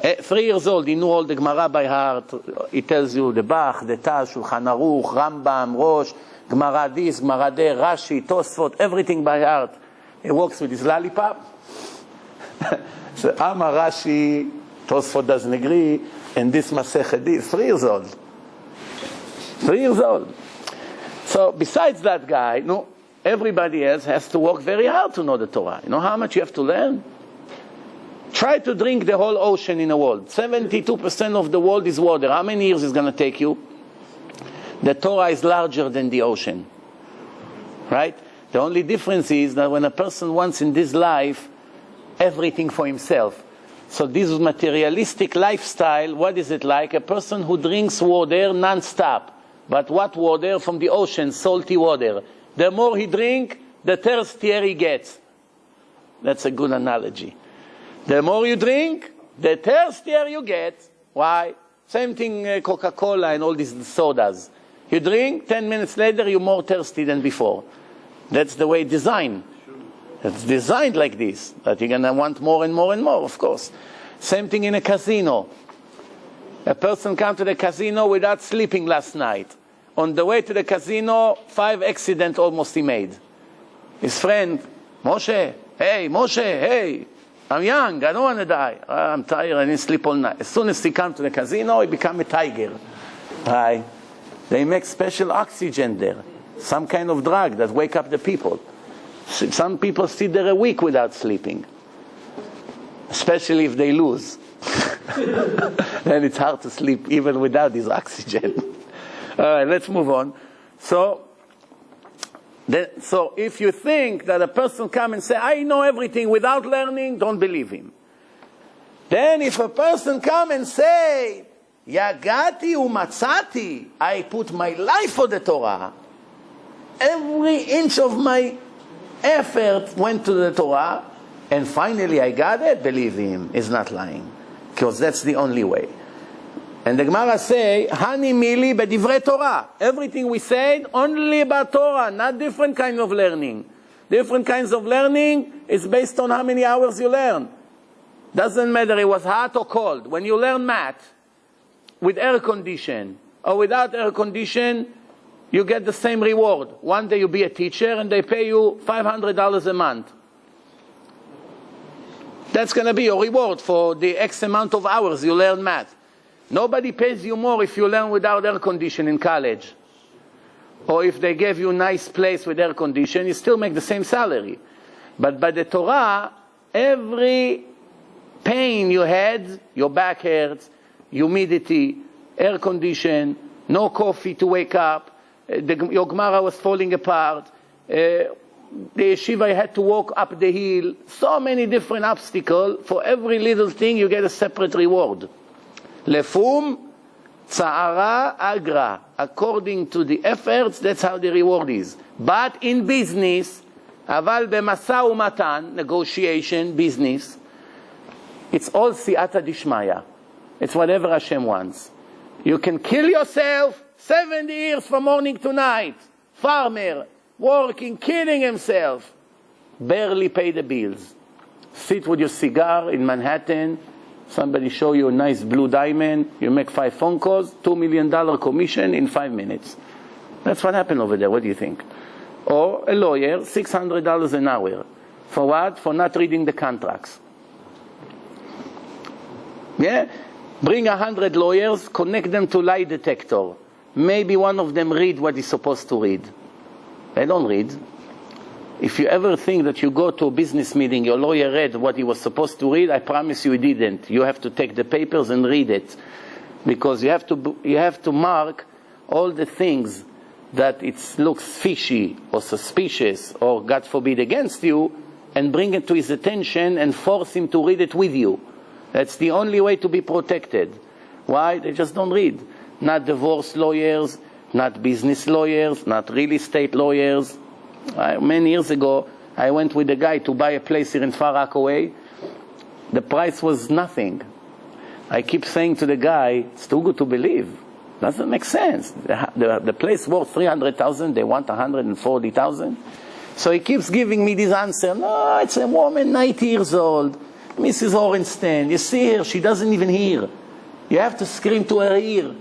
3 years old, he knew all the Gemara by heart. He tells you the Bach, the Taz, Shulchan Aruch, Rambam, Rosh, Gemara this, Gemara there, Rashi, Tosfot, everything by heart. He walks with his lollipop. So Amar Rashi, Tosfot doesn't agree, and this Masechet this, 3 years old. 3 years old. So besides that guy, everybody else has to work very hard to know the Torah. You know how much you have to learn? Try to drink the whole ocean in the world. 72% of the world is water. How many years is going to take you? The Torah is larger than the ocean. Right? The only difference is that when a person wants in this life everything for himself. So this materialistic lifestyle, what is it like? A person who drinks water non-stop. But what water? From the ocean, salty water. The more he drinks, the thirstier he gets. That's a good analogy. The more you drink, the thirstier you get. Why? Same thing Coca-Cola and all these sodas. You drink, 10 minutes later, you're more thirsty than before. That's the way it's designed. It's designed like this, that you're going to want more and more and more, of course. Same thing in a casino. A person comes to the casino without sleeping last night. On the way to the casino, 5 accidents almost he made. His friend, Moshe, hey, I'm young, I don't want to die. I'm tired, I didn't sleep all night. As soon as he comes to the casino, he becomes a tiger. Right? They make special oxygen there. Some kind of drug that wake up the people. Some people sit there a week without sleeping. Especially if they lose. Then it's hard to sleep even without this oxygen. All right, let's move on. So if you think that a person come and say, I know everything without learning, don't believe him. Then if a person come and say, Yagati umatzati, I put my life for the Torah. Every inch of my effort went to the Torah, and finally I got it, believe him, he's not lying. Because that's the only way. And the Gemara say, Hani mili b'divrei Torah. Everything we said, only about Torah, not different kind of learning. Different kinds of learning is based on how many hours you learn. Doesn't matter it was hot or cold. When you learn math with air condition or without air condition, you get the same reward. One day you'll be a teacher and they pay you $500 a month. That's going to be your reward for the X amount of hours you learn math. Nobody pays you more if you learn without air condition in college. Or if they gave you a nice place with air condition, you still make the same salary. But by the Torah, every pain you had, your back hurts, humidity, air condition, no coffee to wake up, your Gemara was falling apart, the yeshiva had to walk up the hill, so many different obstacles. For every little thing you get a separate reward. Lefum tza'ara agra. According to the efforts, that's how the reward is. But in business, aval b'masa u'matan, negotiation, business, it's all siyata dishmaya. It's whatever Hashem wants. You can kill yourself 70 years from morning to night. Farmer, working, killing himself. Barely pay the bills. Sit with your cigar in Manhattan. Somebody show you a nice blue diamond. You make 5 phone calls, $2 million commission in 5 minutes. That's what happened over there. What do you think? Or a lawyer, $600 an hour. For what? For not reading the contracts. Yeah? Bring 100 lawyers, connect them to lie detector. Maybe one of them read what he's supposed to read. They don't read. If you ever think that you go to a business meeting, your lawyer read what he was supposed to read, I promise you he didn't. You have to take the papers and read it. Because you have to mark all the things that it looks fishy or suspicious or, God forbid, against you, and bring it to his attention and force him to read it with you. That's the only way to be protected. Why? They just don't read. Not divorce lawyers, not business lawyers, not real estate lawyers. Many years ago, I went with a guy to buy a place here in Far Rockaway. The price was nothing. I keep saying to the guy, it's too good to believe. Doesn't make sense. The place worth $300,000, they want $140,000. So he keeps giving me this answer. No, it's a woman, 90 years old, Mrs. Orenstein. You see her, she doesn't even hear. You have to scream to her ear.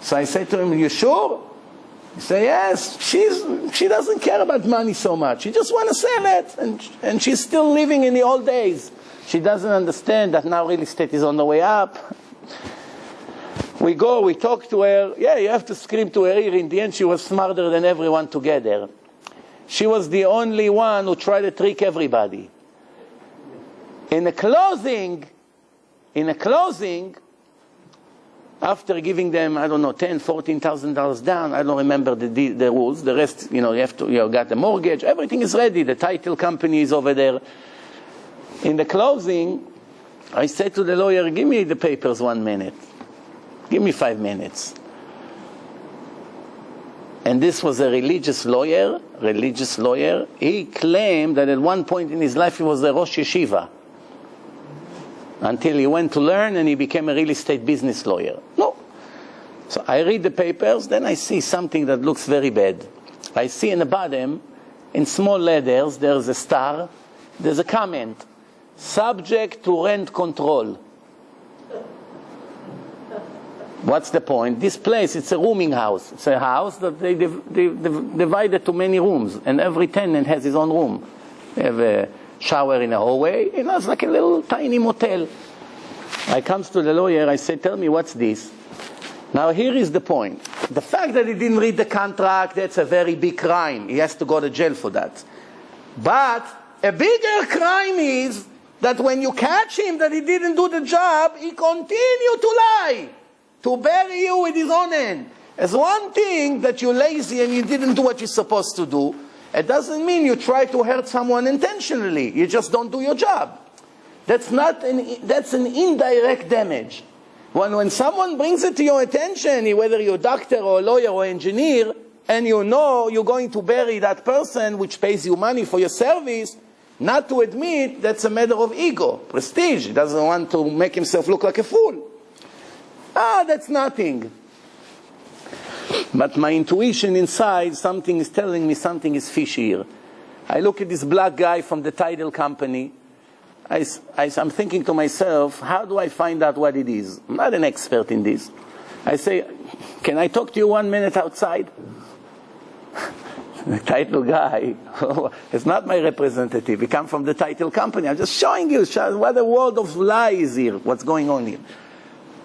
So I say to him, you sure? He says, yes, she doesn't care about money so much. She just wants to sell it. And she's still living in the old days. She doesn't understand that now real estate is on the way up. We go, we talk to her. Yeah, you have to scream to her ear. In the end, she was smarter than everyone together. She was the only one who tried to trick everybody. In a closing, after giving them, I don't know, $10,000, $14,000 down, I don't remember the rules. The rest, you have to, got the mortgage. Everything is ready. The title company is over there. In the closing, I said to the lawyer, give me the papers 1 minute. Give me 5 minutes. And this was a religious lawyer. He claimed that at one point in his life he was a Rosh Yeshiva. Until he went to learn and he became a real estate business lawyer. No. So I read the papers, then I see something that looks very bad. I see in the bottom, in small letters, there's a star, there's a comment, subject to rent control. What's the point? This place, it's a rooming house. It's a house that they divided to many rooms, and every tenant has his own room. They have a shower in a hallway, it's like a little tiny motel. I comes to the lawyer, I say, tell me, what's this? Now here is the point. The fact that he didn't read the contract, that's a very big crime. He has to go to jail for that. But a bigger crime is that when you catch him that he didn't do the job, he continued to lie, to bury you with his own hand. As one thing that you're lazy and you didn't do what you're supposed to do, it doesn't mean you try to hurt someone intentionally. You just don't do your job. That's an indirect damage. When someone brings it to your attention, whether you're a doctor or a lawyer or engineer, and you know you're going to bury that person which pays you money for your service, Not to admit that's a matter of ego, prestige. He doesn't want to make himself look like a fool. That's nothing. But my intuition inside, something is telling me something is fishy here. I look at this black guy from the title company. I'm thinking to myself, how do I find out what it is? I'm not an expert in this. I say, can I talk to you 1 minute outside? The title guy is not my representative. He comes from the title company. I'm just showing you what a world of lies here, what's going on here.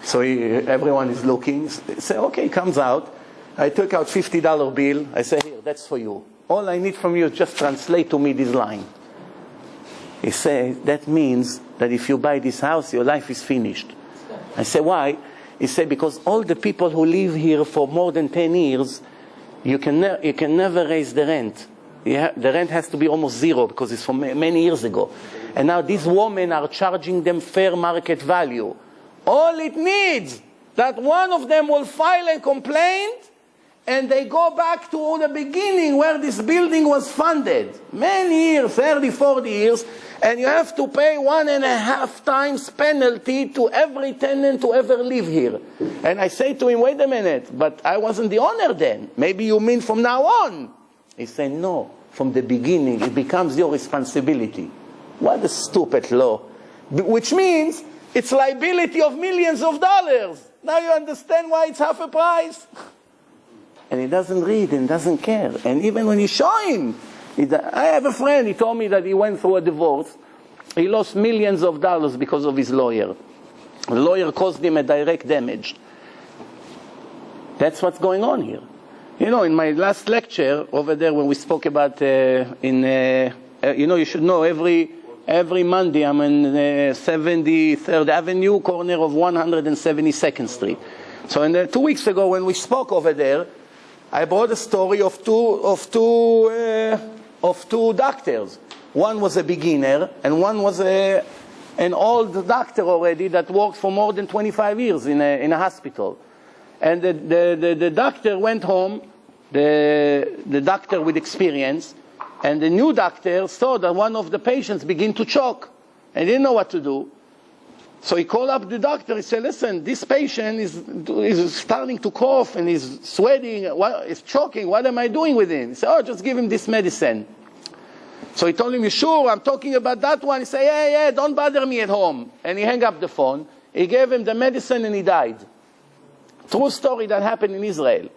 So everyone is looking. Say, okay, he comes out. I took out $50 bill. I say, here, that's for you. All I need from you is just translate to me this line. He says, that means that if you buy this house, your life is finished. I say, why? He said, because all the people who live here for more than 10 years, you can never raise the rent. The rent has to be almost zero because it's from many years ago. And now these women are charging them fair market value. All it needs, that one of them will file a complaint and they go back to the beginning where this building was funded. Many years, 30, 40 years, and you have to pay 1.5 times penalty to every tenant to ever live here. And I say to him, wait a minute, but I wasn't the owner then. Maybe you mean from now on. He said, no, from the beginning it becomes your responsibility. What a stupid law. Which means it's liability of millions of dollars. Now you understand why it's half a price. And he doesn't read and doesn't care. And even when you show him, I have a friend, he told me that he went through a divorce. He lost millions of dollars because of his lawyer. The lawyer caused him a direct damage. That's what's going on here. You know, in my last lecture over there when we spoke about, you should know every Monday I'm in 73rd Avenue, corner of 172nd Street. So 2 weeks ago when we spoke over there, I brought a story of two doctors. One was a beginner, and one was an old doctor already that worked for more than 25 years in a hospital. And the doctor went home, the doctor with experience, and the new doctor saw that one of the patients began to choke, and didn't know what to do. So he called up the doctor. He said, listen, this patient is starting to cough and he's sweating, he's choking. What am I doing with him? He said, just give him this medicine. So he told him, you sure? I'm talking about that one. He said, yeah, don't bother me at home. And he hung up the phone. He gave him the medicine and he died. True story that happened in Israel.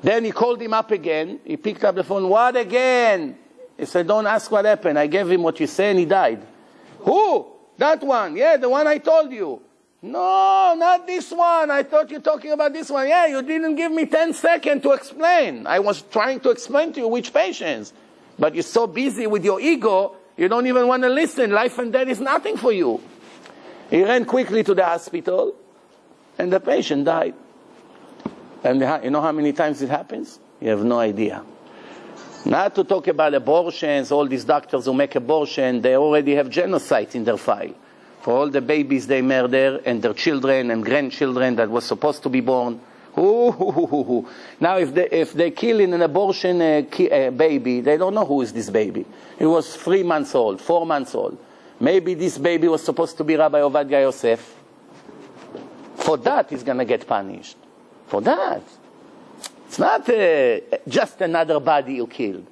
Then he called him up again. He picked up the phone. What again? He said, don't ask what happened. I gave him what you said and he died. Who? That one. Yeah, the one I told you. No, not this one. I thought you were talking about this one. Yeah, you didn't give me 10 seconds to explain. I was trying to explain to you which patients. But you're so busy with your ego, you don't even want to listen. Life and death is nothing for you. He ran quickly to the hospital, and the patient died. And you know how many times it happens? You have no idea. Not to talk about abortions, all these doctors who make abortion, they already have genocide in their file. For all the babies they murder, and their children and grandchildren that were supposed to be born. Now if they kill in an abortion baby, they don't know who is this baby. It was 3 months old, 4 months old. Maybe this baby was supposed to be Rabbi Yosef. For that he's going to get punished. For that. It's not just another body you killed.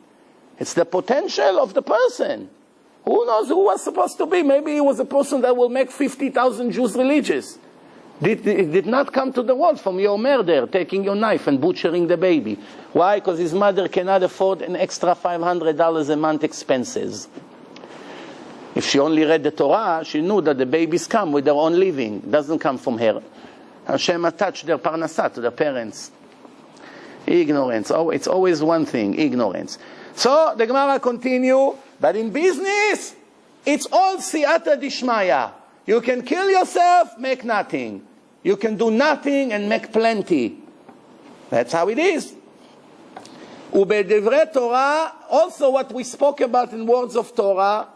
It's the potential of the person. Who knows who was supposed to be? Maybe he was a person that will make 50,000 Jews religious. It did not come to the world from your murder, taking your knife and butchering the baby. Why? Because his mother cannot afford an extra $500 a month expenses. If she only read the Torah, she knew that the babies come with their own living. It doesn't come from her. Hashem attached their parnasah to their parents. Ignorance. Oh, it's always one thing, ignorance. So the Gemara continue, but in business, it's all siyata dishmaya. You can kill yourself, make nothing. You can do nothing and make plenty. That's how it is. Ubedevre Torah, also what we spoke about in words of Torah,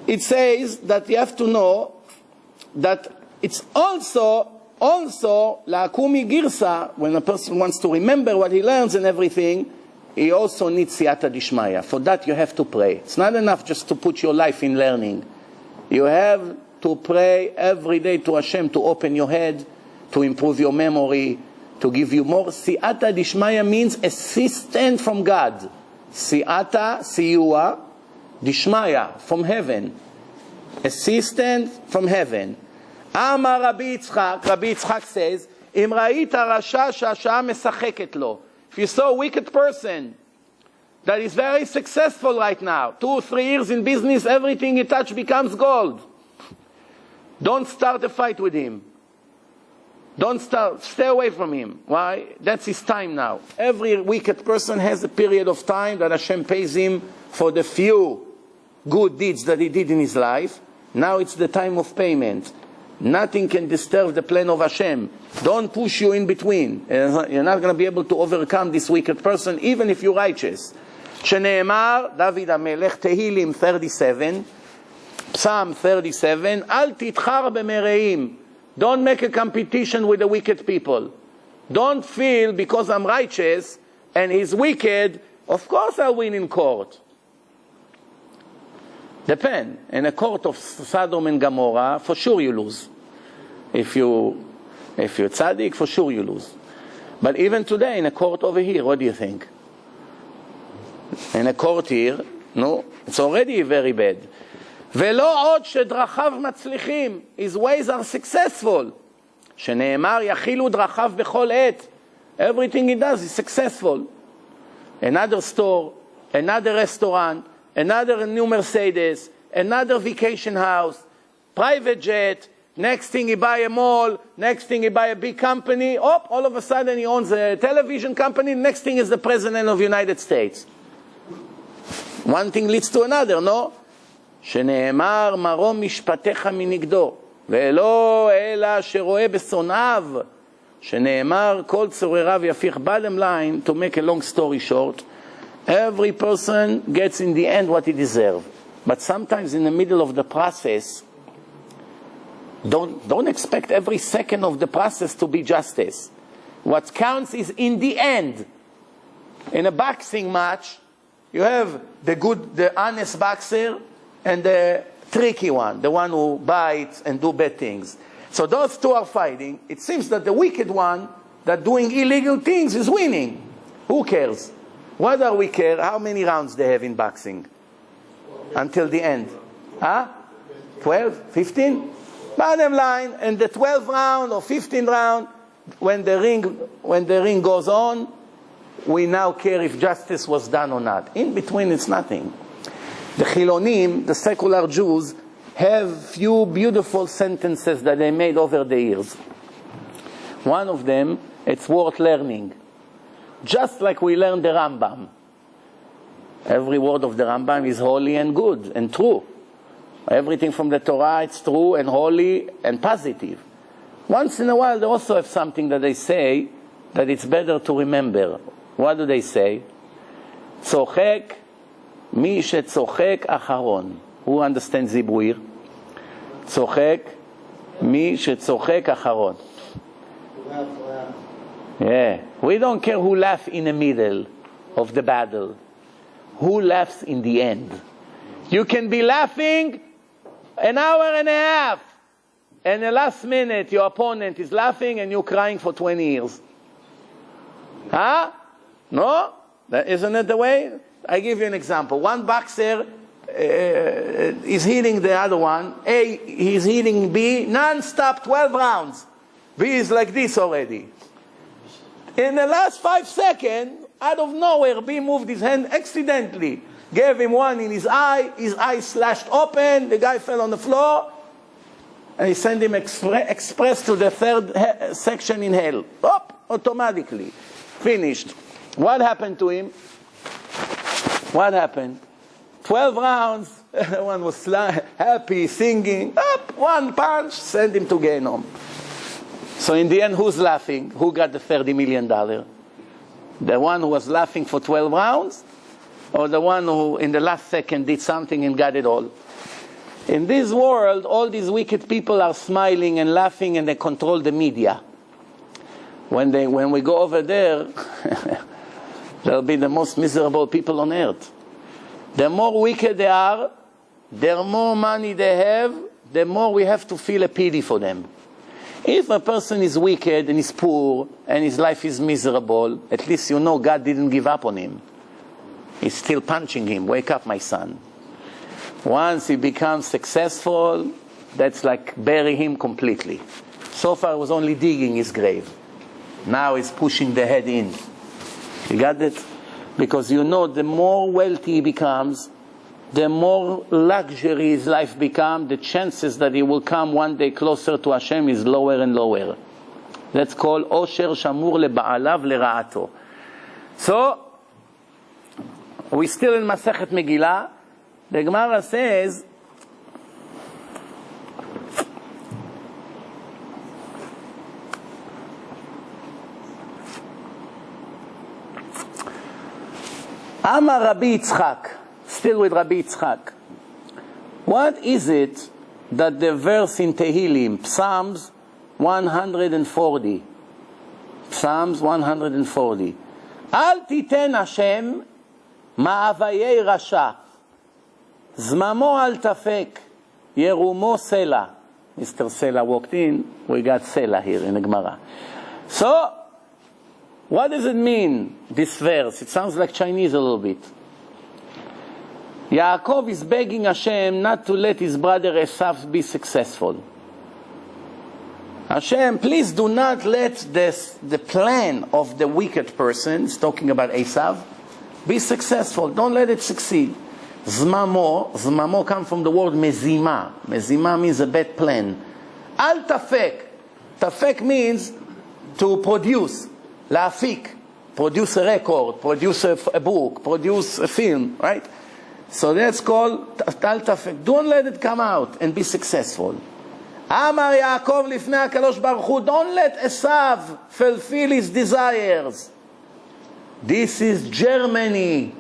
it says that you have to know that it's also la'akumi girsa, when a person wants to remember what he learns and everything, he also needs siyata dishmaya. For that you have to pray. It's not enough just to put your life in learning. You have to pray every day to Hashem to open your head, to improve your memory, to give you more. Siyata dishmaya means assistance from God. Siyata, siyua, dishmaya, from heaven. Assistance from heaven. Amar Rabbi Yitzchak says, Im ra'ita rasha sha'asha'a mesacheket lo. If you saw a wicked person that is very successful right now, 2 or 3 years in business, everything he touches becomes gold. Don't start a fight with him. Stay away from him. Why? That's his time now. Every wicked person has a period of time that Hashem pays him for the few good deeds that he did in his life. Now it's the time of payment. Nothing can disturb the plan of Hashem. Don't push you in between. You're not going to be able to overcome this wicked person, even if you're righteous. Shene'emar, David HaMelech, Tehillim 37, Psalm 37, Al titchar b'mereim. Don't make a competition with the wicked people. Don't feel because I'm righteous and he's wicked, of course I'll win in court. Depend. In a court of Sodom and Gomorrah, for sure you lose. If you're tzaddik, for sure you lose. But even today, in a court over here, what do you think? In a court here, no, it's already very bad. ולא עוד שדרכיו מצליחים. His ways are successful. שנאמר יחילו דרכיו בכל עת. Everything he does is successful. Another store, another restaurant, another new Mercedes, another vacation house, private jet, next thing he buy a mall, next thing he buy a big company, all of a sudden he owns a television company, next thing is the President of the United States. One thing leads to another, no? שנאמר מרום משפטיך מנגדו ולא אלא שרואה בשונאיו שנאמר כל צורריו יפיח. Bottom line, to make a long story short, every person gets in the end what he deserves, but sometimes in the middle of the process, don't expect every second of the process to be justice. What counts is in the end. In a boxing match, you have the honest boxer and the tricky one, the one who bites and do bad things. So those two are fighting. It seems that the wicked one that doing illegal things is winning. Who cares? Why do we care? How many rounds they have in boxing? Until the end. 12? 15? Bottom line, in the 12th round or 15th round, when the ring goes on, we now care if justice was done or not. In between, it's nothing. The Chilonim, the secular Jews, have few beautiful sentences that they made over the years. One of them, it's worth learning. Just like we learned the Rambam. Every word of the Rambam is holy and good and true. Everything from the Torah, it's true and holy and positive. Once in a while, they also have something that they say that it's better to remember. What do they say? צוחק מי שצוחק אחרון. Who understands Hebrew? צוחק מי שצוחק אחרון. Yeah. We don't care who laughs in the middle of the battle. Who laughs in the end? You can be laughing an hour and a half, and the last minute your opponent is laughing and you're crying for 20 years. Huh? No? Isn't it the way? I give you an example. One boxer is hitting the other one. A, he's hitting B, non-stop 12 rounds. B is like this already. In the last 5 seconds, out of nowhere, B moved his hand accidentally. Gave him one in his eye slashed open, the guy fell on the floor, and he sent him express to the 3rd section in hell. Automatically. Finished. What happened to him? What happened? 12 rounds, one was happy, singing, one punch, send him to Gehenom. So in the end, who's laughing? Who got the $30 million? The one who was laughing for 12 rounds? Or the one who in the last second did something and got it all? In this world, all these wicked people are smiling and laughing and they control the media. When we go over there, They'll be the most miserable people on earth. The more wicked they are, the more money they have, the more we have to feel a pity for them. If a person is wicked and is poor and his life is miserable, at least you know God didn't give up on him. He's still punching him. Wake up, my son. Once he becomes successful, that's like bury him completely. So far, it was only digging his grave. Now he's pushing the head in. You got it? Because you know, the more wealthy he becomes, the more luxury his life becomes, the chances that he will come one day closer to Hashem is lower and lower. That's called Osher Shamur Leba'alav Lera'ato. So, we're still in Masechet Megillah. The Gemara says, Amar Rabbi Yitzchak, still with Rabbi Yitzchak. What is it that the verse in Tehillim, Psalms 140, Psalms 140, Al titen Hashem ma'avayei rasha, zmamo al tafek, yerumo sela. Mr. Sela walked in, we got Sela here in the Gemara. So, what does it mean, this verse? It sounds like Chinese a little bit. Yaakov is begging Hashem not to let his brother Esav be successful. Hashem, please do not let the plan of the wicked person, it's talking about Esav, be successful. Don't let it succeed. Zmamo comes from the word mezima. Mezima means a bad plan. Al tafek. Tafek means to produce. La'afik, produce a record, produce a book, produce a film, right? So that's called Tal Tafek. Don't let it come out and be successful. Amar Yaakov lifnei HaKadosh Baruch Hu, don't let Esav fulfill his desires. This is Germany.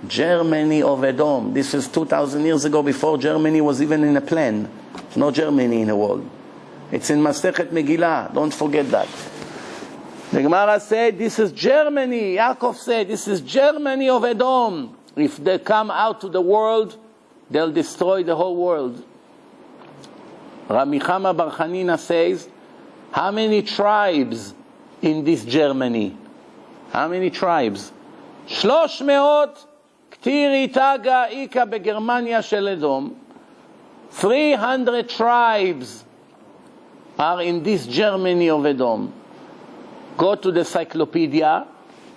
Germany of Edom. This is 2,000 years ago, before Germany was even in a plan. There's no Germany in the world. It's in Masechet Megillah. Don't forget that. The Gemara said, this is Germany. Yaakov said, this is Germany of Edom. If they come out to the world, they'll destroy the whole world. Rabbi Chama Bar Chanina says, how many tribes in this Germany? How many tribes? 300 כתיר איתה איכה בגרמניה של אדום. 300 tribes are in this Germany of Edom. Go to the encyclopedia,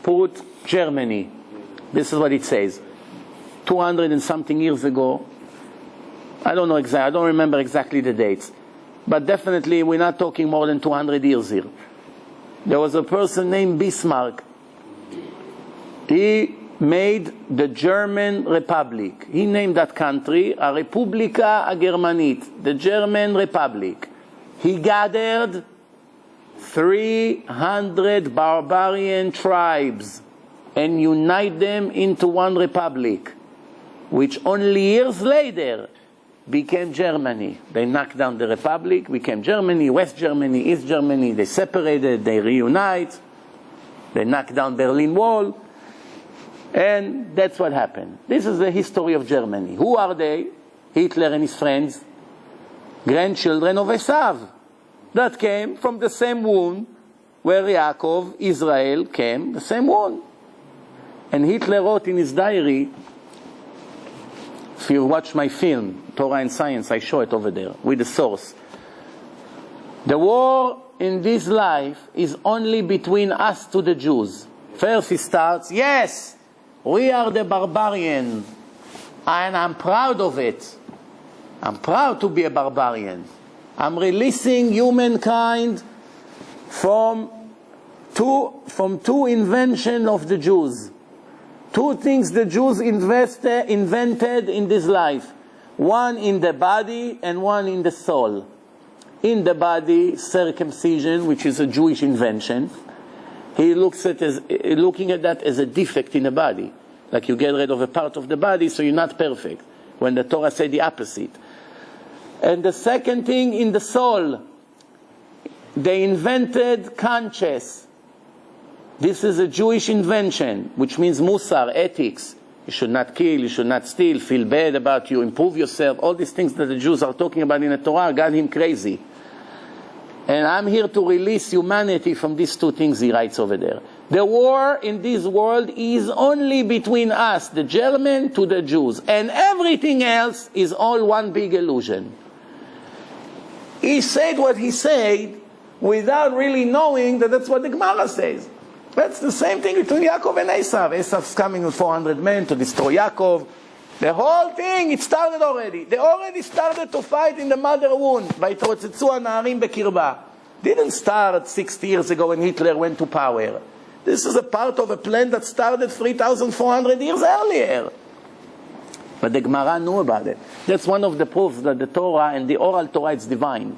put Germany. This is what it says. 200 and something years ago. I don't know exactly, I don't remember exactly the dates. But definitely we're not talking more than 200 years here. There was a person named Bismarck. He made the German Republic. He named that country a Republika Germanit, the German Republic. He gathered 300 barbarian tribes and unite them into one republic, which only years later became Germany. They knocked down the republic, became Germany, West Germany, East Germany. They separated, they reunite, they knocked down Berlin Wall, and that's what happened. This is the history of Germany. Who are they? Hitler and his friends, grandchildren of Esav, that came from the same womb where Yaakov, Israel, came, the same womb. And Hitler wrote in his diary, if you watch my film, Torah and Science, I show it over there, with the source. The war in this life is only between us to the Jews. First he starts, yes, we are the barbarian, and I'm proud of it. I'm proud to be a barbarian. I'm releasing humankind from two inventions of the Jews. Two things the Jews invented in this life. One in the body and one in the soul. In the body, circumcision, which is a Jewish invention. He looks at looking at that as a defect in the body. Like you get rid of a part of the body, so you're not perfect. When the Torah said the opposite. And the second thing, in the soul, they invented conscience. This is a Jewish invention, which means musar, ethics. You should not kill, you should not steal, feel bad about you, improve yourself. All these things that the Jews are talking about in the Torah got him crazy. And I'm here to release humanity from these two things, he writes over there. The war in this world is only between us, the German to the Jews. And everything else is all one big illusion. He said what he said without really knowing that that's what the Gemara says. That's the same thing between Yaakov and Esav. Esav's coming with 400 men to destroy Yaakov. The whole thing, it started already. They already started to fight in the mother womb. ויתרוצצו הנערים בקרבה. Didn't start 60 years ago when Hitler went to power. This is a part of a plan that started 3,400 years earlier. But the Gemara knew about it. That's one of the proofs that the Torah and the oral Torah is divine.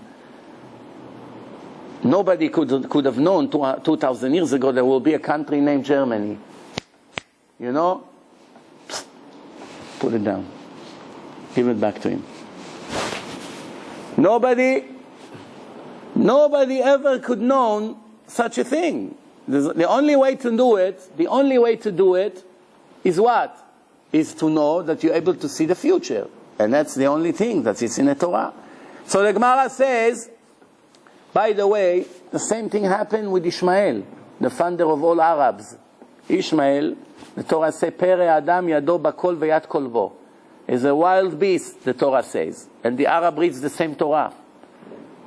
Nobody could have known 2,000 years ago there will be a country named Germany. You know? Put it down. Give it back to him. Nobody ever could known such a thing. The only way to do it is what? Is to know that you're able to see the future. And that's the only thing that is in the Torah. So the Gemara says, by the way, the same thing happened with Ishmael, the founder of all Arabs. Ishmael, the Torah says, Pere Adam yado bakol veyat kolvo, is a wild beast, the Torah says. And the Arab reads the same Torah.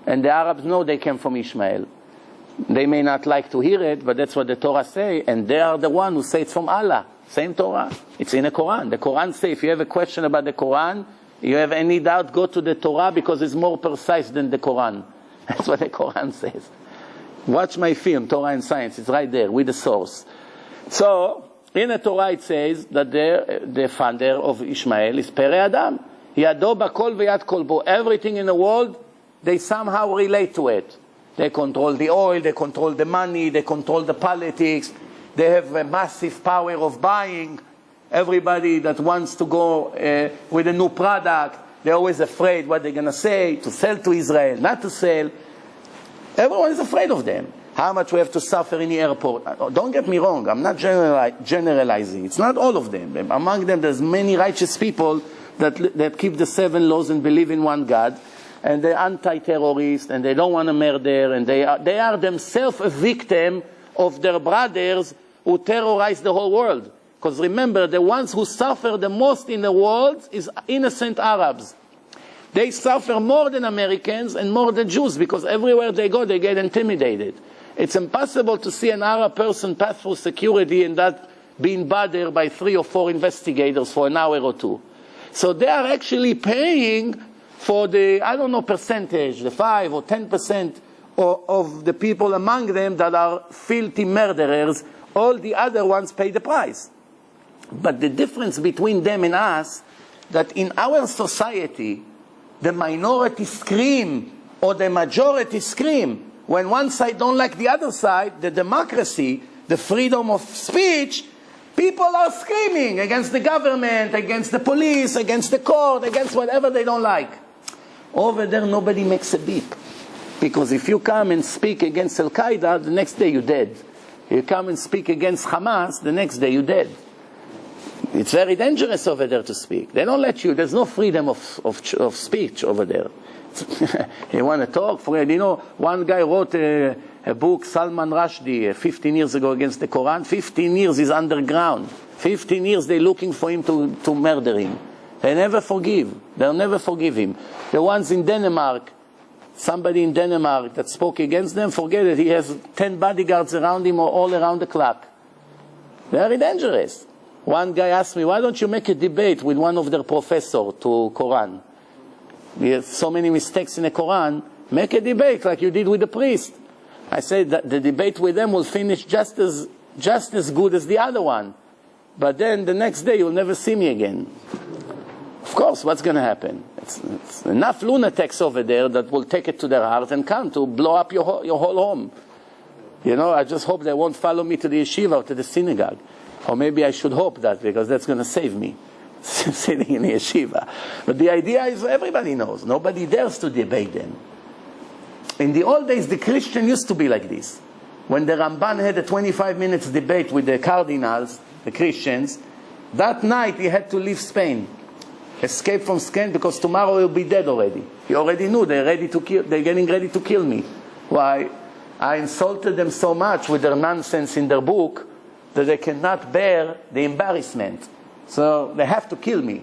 And the Arabs know they came from Ishmael. They may not like to hear it, but that's what the Torah say. And they are the one who say it's from Allah. Same Torah. It's in the Quran. The Quran says if you have a question about the Quran, you have any doubt, go to the Torah because it's more precise than the Quran. That's what the Quran says. Watch my film, Torah and Science. It's right there with the source. So, in the Torah it says that the founder of Ishmael is Pere Adam. Yado bakol veyat kolbo. Everything in the world, they somehow relate to it. They control the oil, they control the money, they control the politics. They have a massive power of buying. Everybody that wants to go with a new product, they're always afraid what they're going to say, to sell to Israel, not to sell. Everyone is afraid of them. How much we have to suffer in the airport. Don't get me wrong, I'm not generalizing. It's not all of them. Among them, there's many righteous people that keep the 7 laws and believe in one God. And they're anti-terrorists, and they don't want to murder, and they are themselves a victim of their brothers who terrorize the whole world. Because remember, the ones who suffer the most in the world is innocent Arabs. They suffer more than Americans and more than Jews, because everywhere they go, they get intimidated. It's impossible to see an Arab person pass through security and not being bothered by 3 or 4 investigators for an hour or 2. So they are actually paying for the, I don't know, percentage, the 5 or 10% of the people among them that are filthy murderers. All the other ones pay the price. But the difference between them and us, that in our society, the minority scream or the majority scream. When one side don't like the other side, the democracy, the freedom of speech, people are screaming against the government, against the police, against the court, against whatever they don't like. Over there, nobody makes a beep. Because if you come and speak against Al-Qaeda, the next day you're dead. You come and speak against Hamas, the next day you're dead. It's very dangerous over there to speak. They don't let you. There's no freedom of speech over there. You want to talk? You know, one guy wrote a book, Salman Rushdie, 15 years ago against the Quran. 15 years he's underground. 15 years they're looking for him to murder him. They never forgive. They'll never forgive him. The ones in Denmark, somebody in Denmark that spoke against them, forget it. He has 10 bodyguards around him or all around the clock. Very dangerous. One guy asked me, why don't you make a debate with one of their professors to Quran? We have so many mistakes in the Quran. Make a debate like you did with the priest. I said that the debate with them will finish just as good as the other one. But then the next day you'll never see me again. Of course, what's going to happen? It's enough lunatics over there that will take it to their heart and come to blow up your whole home. You know, I just hope they won't follow me to the yeshiva or to the synagogue. Or maybe I should hope that, because that's going to save me, sitting in the yeshiva. But the idea is everybody knows. Nobody dares to debate them. In the old days, the Christian used to be like this. when the Ramban had a 25 minutes debate with the cardinals, the Christians, that night he had to leave Spain, escape from Spain, because tomorrow he'll be dead already. He already knew they're getting ready to kill me. Why? I insulted them so much with their nonsense in their book that they cannot bear the embarrassment. So they have to kill me.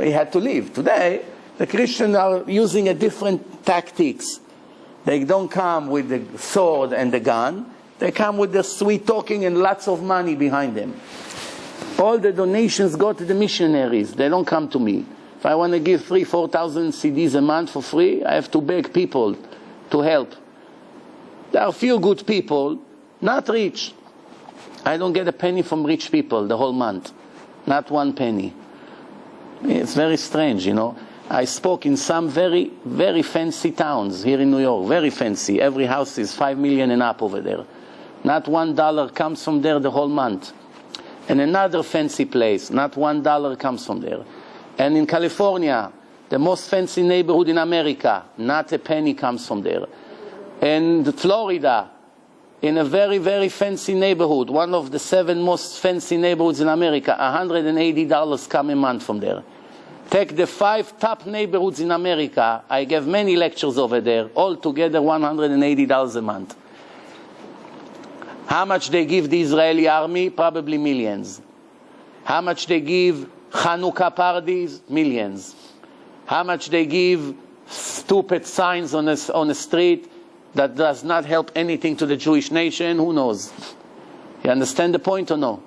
He had to leave. Today, the Christians are using a different tactics. They don't come with the sword and the gun. They come with the sweet talking and lots of money behind them. All the donations go to the missionaries. They don't come to me. If I want to give 3,000-4,000 CDs a month for free, I have to beg people to help. There are a few good people, not rich. I don't get a penny from rich people the whole month. Not one penny. It's very strange, you know. I spoke in some very, very fancy towns here in New York. Very fancy. Every house is 5 million and up over there. Not $1 comes from there the whole month. And another fancy place, not $1 comes from there. And in California, the most fancy neighborhood in America, not a penny comes from there. And Florida, in a very, very fancy neighborhood, one of the 7 most fancy neighborhoods in America, $180 come a month from there. Take the 5 top neighborhoods in America, I gave many lectures over there, all together $180 a month. How much they give the Israeli army? Probably millions. How much they give Hanukkah parties? Millions. How much they give stupid signs on a street that does not help anything to the Jewish nation? Who knows? You understand the point or no?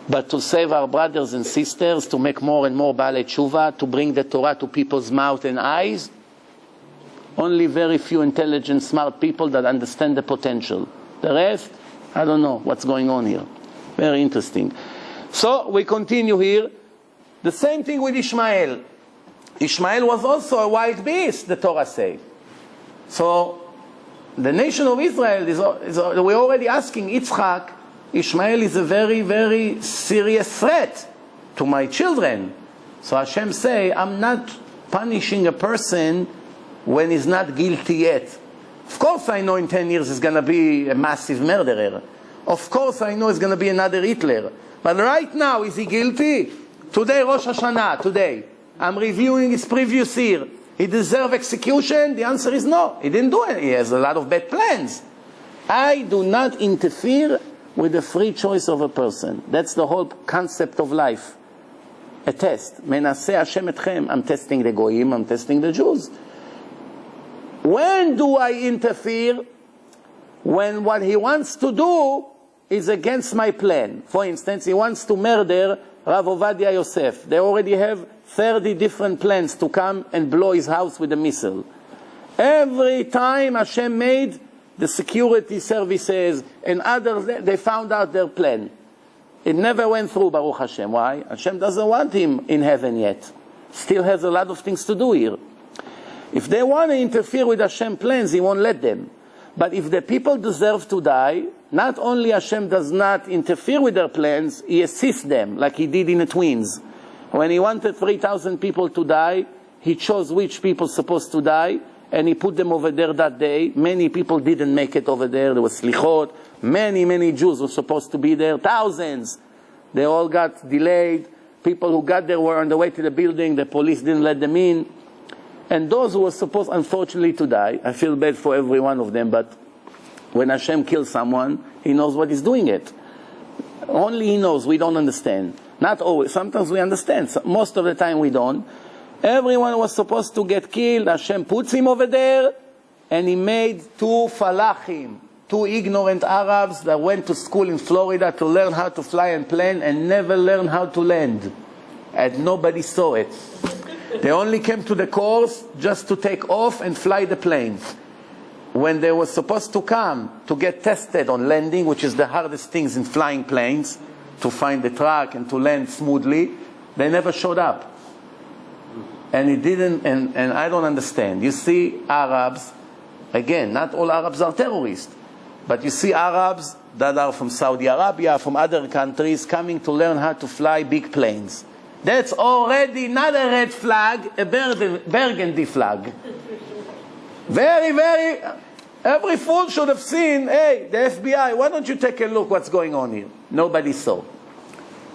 But to save our brothers and sisters, to make more and more Baalei Tshuva, to bring the Torah to people's mouth and eyes, only very few intelligent, smart people that understand the potential. The rest, I don't know what's going on here. Very interesting. So we continue here. The same thing with Ishmael. Ishmael was also a wild beast, the Torah says. So the nation of Israel we're already asking Yitzchak, Ishmael is a very, very serious threat to my children. So Hashem say, I'm not punishing a person when he's not guilty yet. Of course I know in 10 years he's going to be a massive murderer. Of course I know he's going to be another Hitler. But right now, is he guilty? Today, Rosh Hashanah, today. I'm reviewing his previous year. He deserves execution? The answer is no. He didn't do it. He has a lot of bad plans. I do not interfere with the free choice of a person. That's the whole concept of life. A test. Menaseh Hashem etchem. I'm testing the Goyim, I'm testing the Jews. When do I interfere? When what he wants to do is against my plan. For instance, he wants to murder Rav Ovadia Yosef. They already have 30 different plans to come and blow his house with a missile. Every time Hashem made the security services and others, they found out their plan. It never went through, Baruch Hashem. Why? Hashem doesn't want him in heaven yet. Still has a lot of things to do here. If they want to interfere with Hashem's plans, he won't let them. But if the people deserve to die, not only Hashem does not interfere with their plans, he assists them, like he did in the twins. When he wanted 3,000 people to die, he chose which people supposed to die, and he put them over there that day. Many people didn't make it over there. There was slichot. Many Jews were supposed to be there. Thousands. They all got delayed. People who got there were on the way to the building. The police didn't let them in. And those who were supposed, unfortunately, to die, I feel bad for every one of them, but when Hashem kills someone, he knows what he's doing it. Only he knows. We don't understand. Not always. Sometimes we understand. Most of the time we don't. Everyone was supposed to get killed. Hashem puts him over there, and he made 2 falachim, 2 ignorant Arabs that went to school in Florida to learn how to fly and plane and never learned how to land. And nobody saw it. They only came to the course just to take off and fly the plane. When they were supposed to come to get tested on landing, which is the hardest things in flying planes, to find the track and to land smoothly, they never showed up. And it didn't, and I don't understand. You see Arabs, again, not all Arabs are terrorists, but you see Arabs that are from Saudi Arabia, from other countries, coming to learn how to fly big planes. That's already not a red flag, a burgundy flag. Very, very, Every fool should have seen, hey, the FBI, why don't you take a look what's going on here? Nobody saw.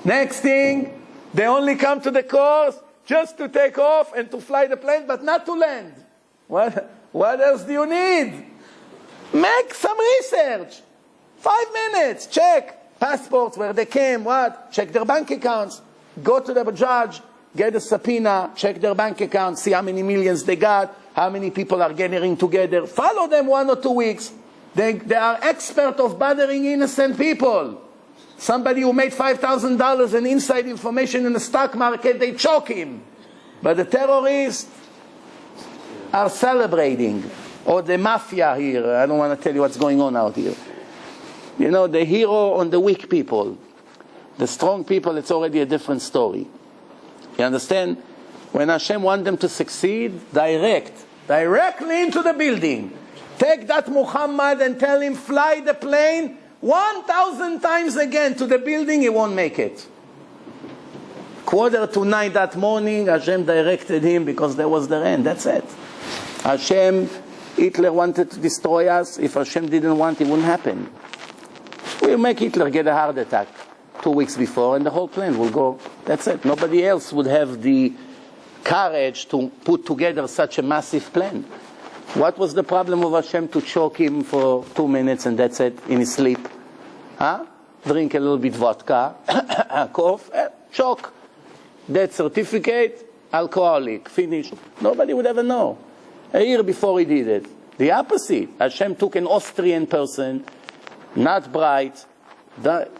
Next thing, they only come to the course just to take off and to fly the plane, but not to land. What else do you need? Make some research. 5 minutes, check passports, where they came, what? Check their bank accounts. Go to the judge, get a subpoena, check their bank accounts, see how many millions they got, how many people are gathering together. Follow them 1 or 2 weeks. They are experts of bothering innocent people. Somebody who made $5,000 in inside information in the stock market, they choke him. But the terrorists are celebrating. Or the mafia here. I don't want to tell you what's going on out here. You know, the hero on the weak people. The strong people, it's already a different story. You understand? When Hashem wants them to succeed, directly into the building. Take that Muhammad and tell him, fly the plane 1,000 times again to the building, he won't make it. 8:45 that morning, Hashem directed him because that was the end. That's it. Hitler wanted to destroy us. If Hashem didn't want, it wouldn't happen. We'll make Hitler get a heart attack 2 weeks before and the whole plane will go. That's it. Nobody else would have the courage to put together such a massive plan. What was the problem of Hashem to choke him for 2 minutes and that's it, in his sleep? Drink a little bit vodka, cough, choke. Death certificate, alcoholic, finished. Nobody would ever know. A year before he did it. The opposite. Hashem took an Austrian person, not bright,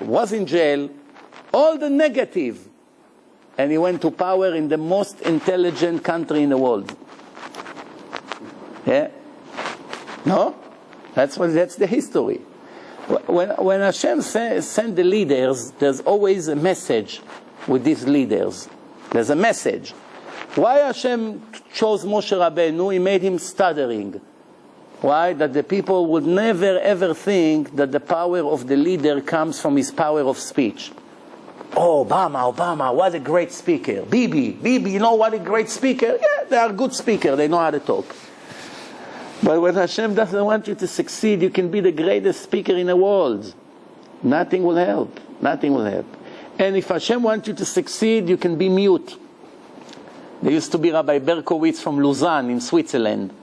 was in jail, all the negative, and he went to power in the most intelligent country in the world. Yeah? No? That's the history. When Hashem sends the leaders, there's always a message with these leaders. There's a message. Why Hashem chose Moshe Rabbeinu? He made him stuttering. Why? That the people would never ever think that the power of the leader comes from his power of speech. Oh, Obama, what a great speaker. Bibi, you know what a great speaker? Yeah, they are good speakers, they know how to talk. But when Hashem doesn't want you to succeed, you can be the greatest speaker in the world. Nothing will help. Nothing will help. And if Hashem wants you to succeed, you can be mute. There used to be Rabbi Berkowitz from Lausanne in Switzerland.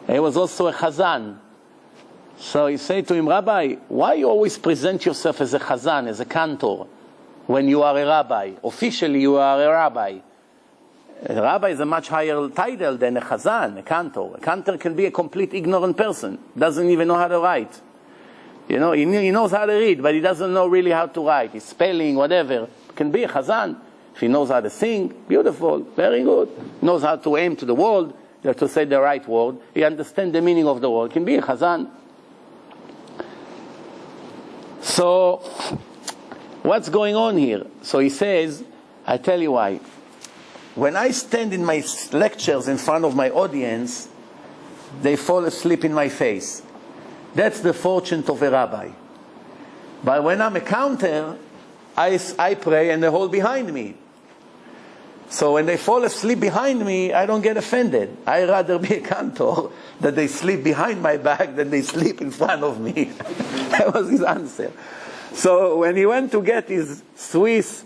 He was also a chazan. So he said to him, Rabbi, why you always present yourself as a chazan, as a cantor, when you are a rabbi? Officially you are a rabbi. A rabbi is a much higher title than a chazan, a cantor. A cantor can be a complete ignorant person, doesn't even know how to write. You know, he knows how to read, but he doesn't know really how to write. His spelling, whatever. Can be a chazan. If he knows how to sing, beautiful, very good. Knows how to aim to the world, to say the right word. He understands the meaning of the word. Can be a chazan. So, what's going on here? So he says, I tell you why. When I stand in my lectures in front of my audience, they fall asleep in my face. That's the fortune of a rabbi. But when I'm a counter, I pray and they hold behind me. So when they fall asleep behind me, I don't get offended. I'd rather be a cantor that they sleep behind my back than they sleep in front of me. That was his answer. So when he went to get his Swiss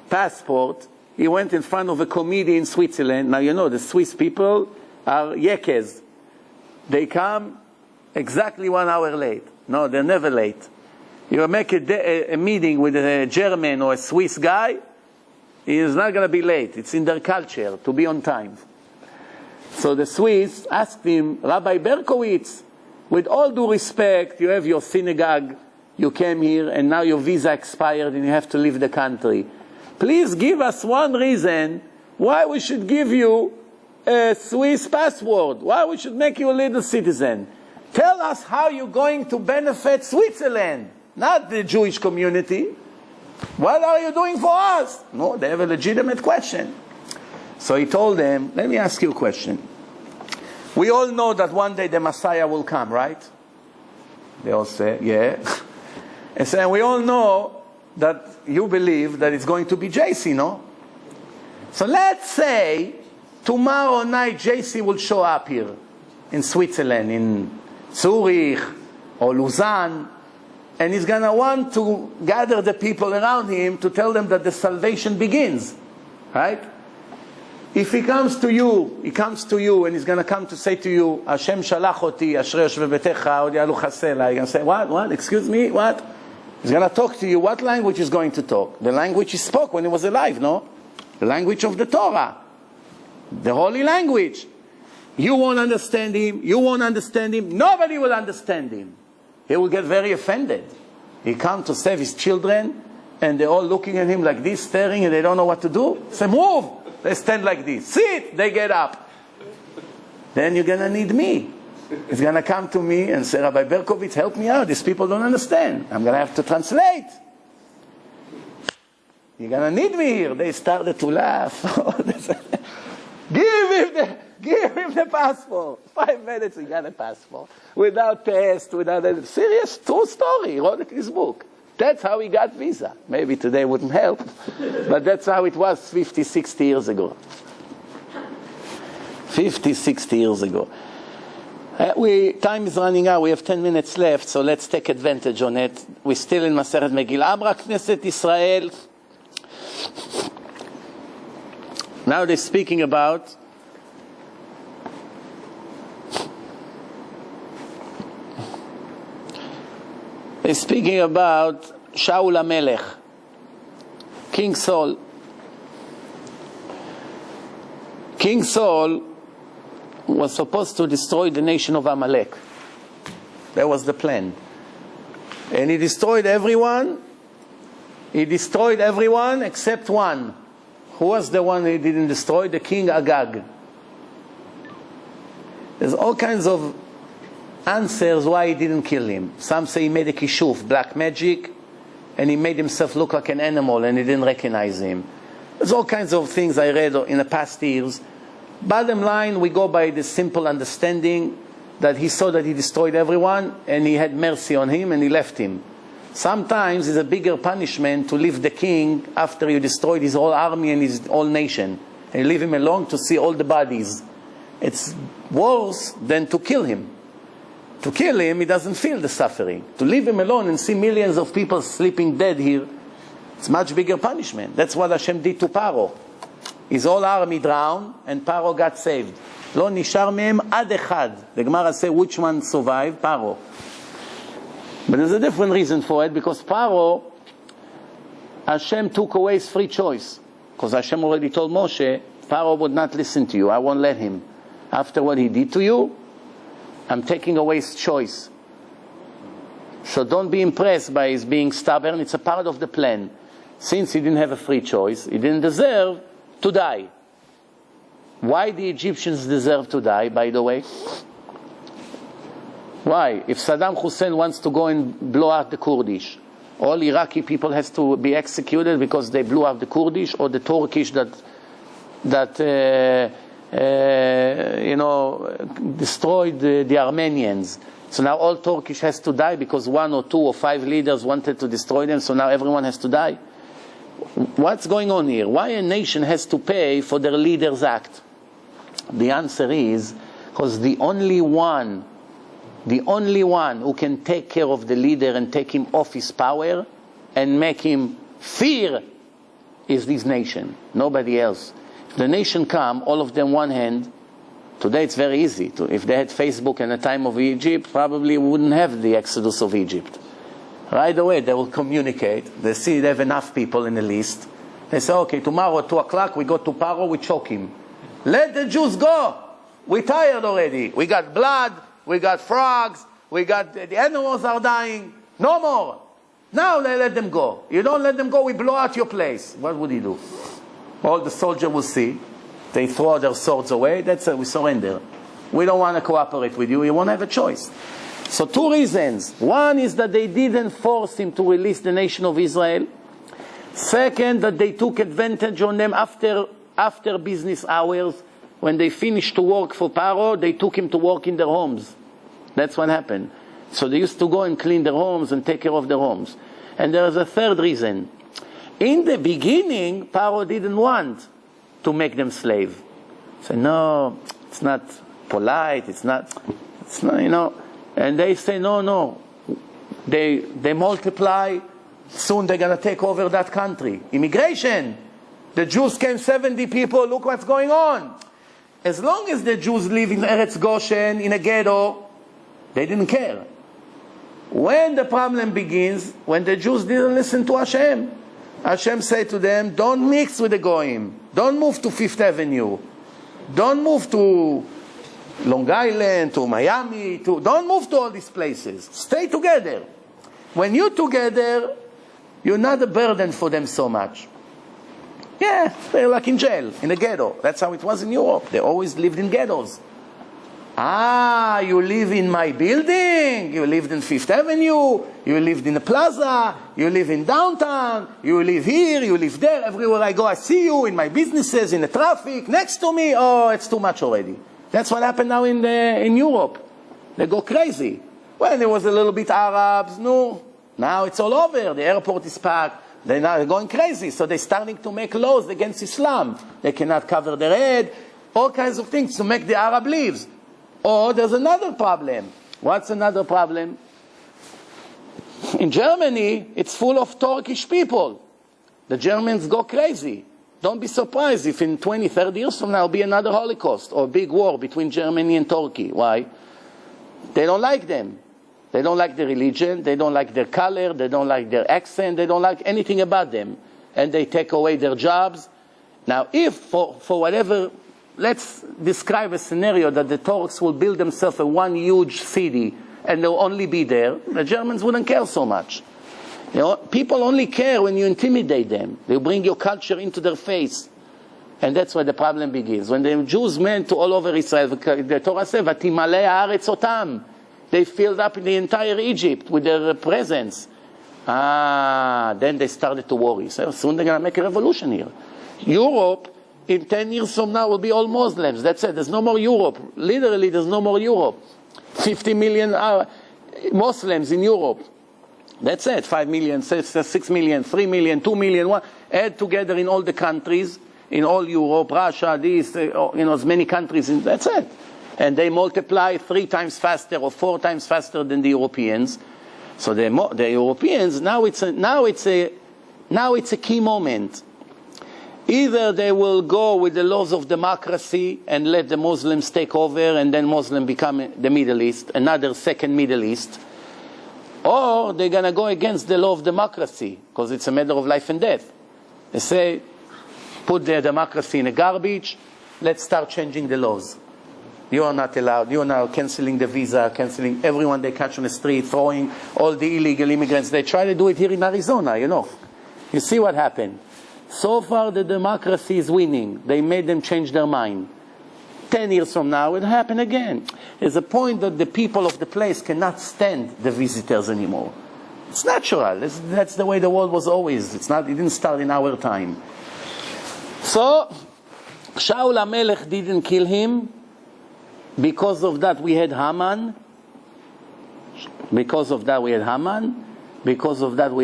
passport, he went in front of a committee in Switzerland. Now you know the Swiss people are yekes. They come exactly 1 hour late. No, they're never late. You make a meeting with a German or a Swiss guy, he is not going to be late. It's in their culture to be on time. So the Swiss asked him, Rabbi Berkowitz, with all due respect, you have your synagogue, you came here, and now your visa expired and you have to leave the country. Please give us one reason why we should give you a Swiss passport, why we should make you a little citizen. Tell us how you're going to benefit Switzerland, not the Jewish community. What are you doing for us? No, they have a legitimate question. So he told them, let me ask you a question. We all know that one day the Messiah will come, right? They all say, yeah. And so we all know that you believe that it's going to be JC, no? So let's say tomorrow night JC will show up here in Switzerland, in Zurich or Lausanne, and he's going to want to gather the people around him to tell them that the salvation begins, right? If he comes to you and he's going to come to say to you, Hashem shalach oti, ashrei yoshvei betecha, od yalu chasela. You're going to say, what? Excuse me, what? He's going to talk to you. What language is going to talk? The language he spoke when he was alive, no? The language of the Torah. The holy language. You won't understand him. You won't understand him. Nobody will understand him. He will get very offended. He comes to save his children, and they're all looking at him like this, staring, and they don't know what to do. Say, move! They stand like this. Sit! They get up. Then you're going to need me. He's going to come to me and say, Rabbi Berkovitz, help me out. These people don't understand. I'm going to have to translate. You're going to need me here. They started to laugh. Give him the passport. 5 minutes, he got a passport. Without test, without a serious, true story. He wrote his book. That's how he got visa. Maybe today wouldn't help, but that's how it was 50, 60 years ago. 50, 60 years ago. Time is running out. We have 10 minutes left, so let's take advantage on it. We're still in Maseret Megillah. Amra Knesset Israel. Now they're speaking about Shaul HaMelech, King Saul. King Saul was supposed to destroy the nation of Amalek. That was the plan. And he destroyed everyone. He destroyed everyone except one. Who was the one he didn't destroy? The king Agag. There's all kinds of answers why he didn't kill him. Some say he made a kishuf, black magic, and he made himself look like an animal and he didn't recognize him. There's all kinds of things I read in the past years. Bottom line, we go by the simple understanding that he saw that he destroyed everyone and he had mercy on him and he left him. Sometimes it's a bigger punishment to leave the king after you destroyed his whole army and his whole nation. And you leave him alone to see all the bodies. It's worse than to kill him. To kill him, he doesn't feel the suffering. To leave him alone and see millions of people sleeping dead here, it's much bigger punishment. That's what Hashem did to Paro. His whole army drowned and Paro got saved. Lo nishar mehem ad echad. The Gemara says which one survived? Paro. But there's a different reason for it, because Paro, Hashem took away his free choice. Because Hashem already told Moshe, Paro would not listen to you. I won't let him. After what he did to you, I'm taking away his choice. So don't be impressed by his being stubborn. It's a part of the plan. Since he didn't have a free choice, he didn't deserve to die. Why the Egyptians deserve to die, by the way? Why? If Saddam Hussein wants to go and blow out the Kurdish, all Iraqi people has to be executed because they blew out the Kurdish, or the Turkish that destroyed the Armenians. So now all Turkish has to die because 1 or 2 or 5 leaders wanted to destroy them, so now everyone has to die. What's going on here? Why a nation has to pay for their leader's act? The answer is because the only one who can take care of the leader and take him off his power and make him fear is this nation. Nobody else. If the nation come, all of them one hand, today it's very easy. If they had Facebook in the time of Egypt, probably wouldn't have the exodus of Egypt. Right away they will communicate. They see they have enough people in the list. They say, okay, tomorrow at 2 o'clock we go to Paro, we choke him. Let the Jews go. We're tired already. We got blood, we got frogs, the animals are dying. No more. Now they let them go. You don't let them go, we blow out your place. What would he do? All the soldiers will see. They throw their swords away. That's it, we surrender. We don't want to cooperate with you. You won't have a choice. So 2 reasons. One is that they didn't force him to release the nation of Israel. Second, that they took advantage on them after business hours. When they finished to work for Paro, they took him to work in their homes. That's what happened. So they used to go and clean their homes and take care of their homes. And there is a third reason. In the beginning, Paro didn't want to make them slave. He said, no, it's not polite, it's not, And they say, no. They multiply. Soon they're going to take over that country. Immigration. The Jews came 70 people. Look what's going on. As long as the Jews live in Eretz Goshen, in a ghetto, they didn't care. When the problem begins, when the Jews didn't listen to Hashem, Hashem said to them, don't mix with the Goyim. Don't move to Fifth Avenue. Don't move to Long Island, to Miami. Don't move to all these places. Stay together. When you're together, you're not a burden for them so much. Yeah, they're like in jail, in a ghetto. That's how it was in Europe. They always lived in ghettos. You live in my building, you lived in Fifth Avenue, you lived in the plaza, you live in downtown, you live here, you live there, everywhere I go I see you, in my businesses, in the traffic, next to me. Oh, it's too much already. That's what happened now in Europe. They go crazy. When there was a little bit Arabs, no. Now it's all over, the airport is packed. They're going crazy, so they're starting to make laws against Islam. They cannot cover their head, all kinds of things to make the Arab leave. Or there's another problem. What's another problem? In Germany, it's full of Turkish people. The Germans go crazy. Don't be surprised if in 20, 30 years from now will be another Holocaust or a big war between Germany and Turkey. Why? They don't like them. They don't like their religion, they don't like their color, they don't like their accent, they don't like anything about them. And they take away their jobs. Now, if for whatever, let's describe a scenario that the Turks will build themselves a one huge city and they'll only be there, the Germans wouldn't care so much. You know, people only care when you intimidate them. They bring your culture into their face. And that's where the problem begins. When the Jews went to all over Israel, the Torah says, "Vatimalei haaretz otam." They filled up the entire Egypt with their presence. Then they started to worry. So soon they're going to make a revolution here. Europe, in 10 years from now, will be all Muslims. That's it. There's no more Europe. Literally, there's no more Europe. 50 million Muslims in Europe. That's it. 5 million, 6 million, 3 million, 2 million. One. Add together in all the countries, in all Europe, Russia, as many countries. That's it. And they multiply 3 times faster or 4 times faster than the Europeans. So the Europeans, now it's a key moment. Either they will go with the laws of democracy and let the Muslims take over, and then Muslim become the Middle East, another second Middle East, or they're going to go against the law of democracy, because it's a matter of life and death. They say, put the democracy in a garbage, let's start changing the laws. You are not allowed. You are now canceling the visa, canceling everyone they catch on the street, throwing all the illegal immigrants. They try to do it here in Arizona, You see what happened. So far the democracy is winning. They made them change their mind. 10 years from now it will happen again. There's a point that the people of the place cannot stand the visitors anymore. It's natural. That's the way the world was always. It didn't start in our time. So Shaul HaMelech didn't kill him. Because of that we had Haman. Because of that we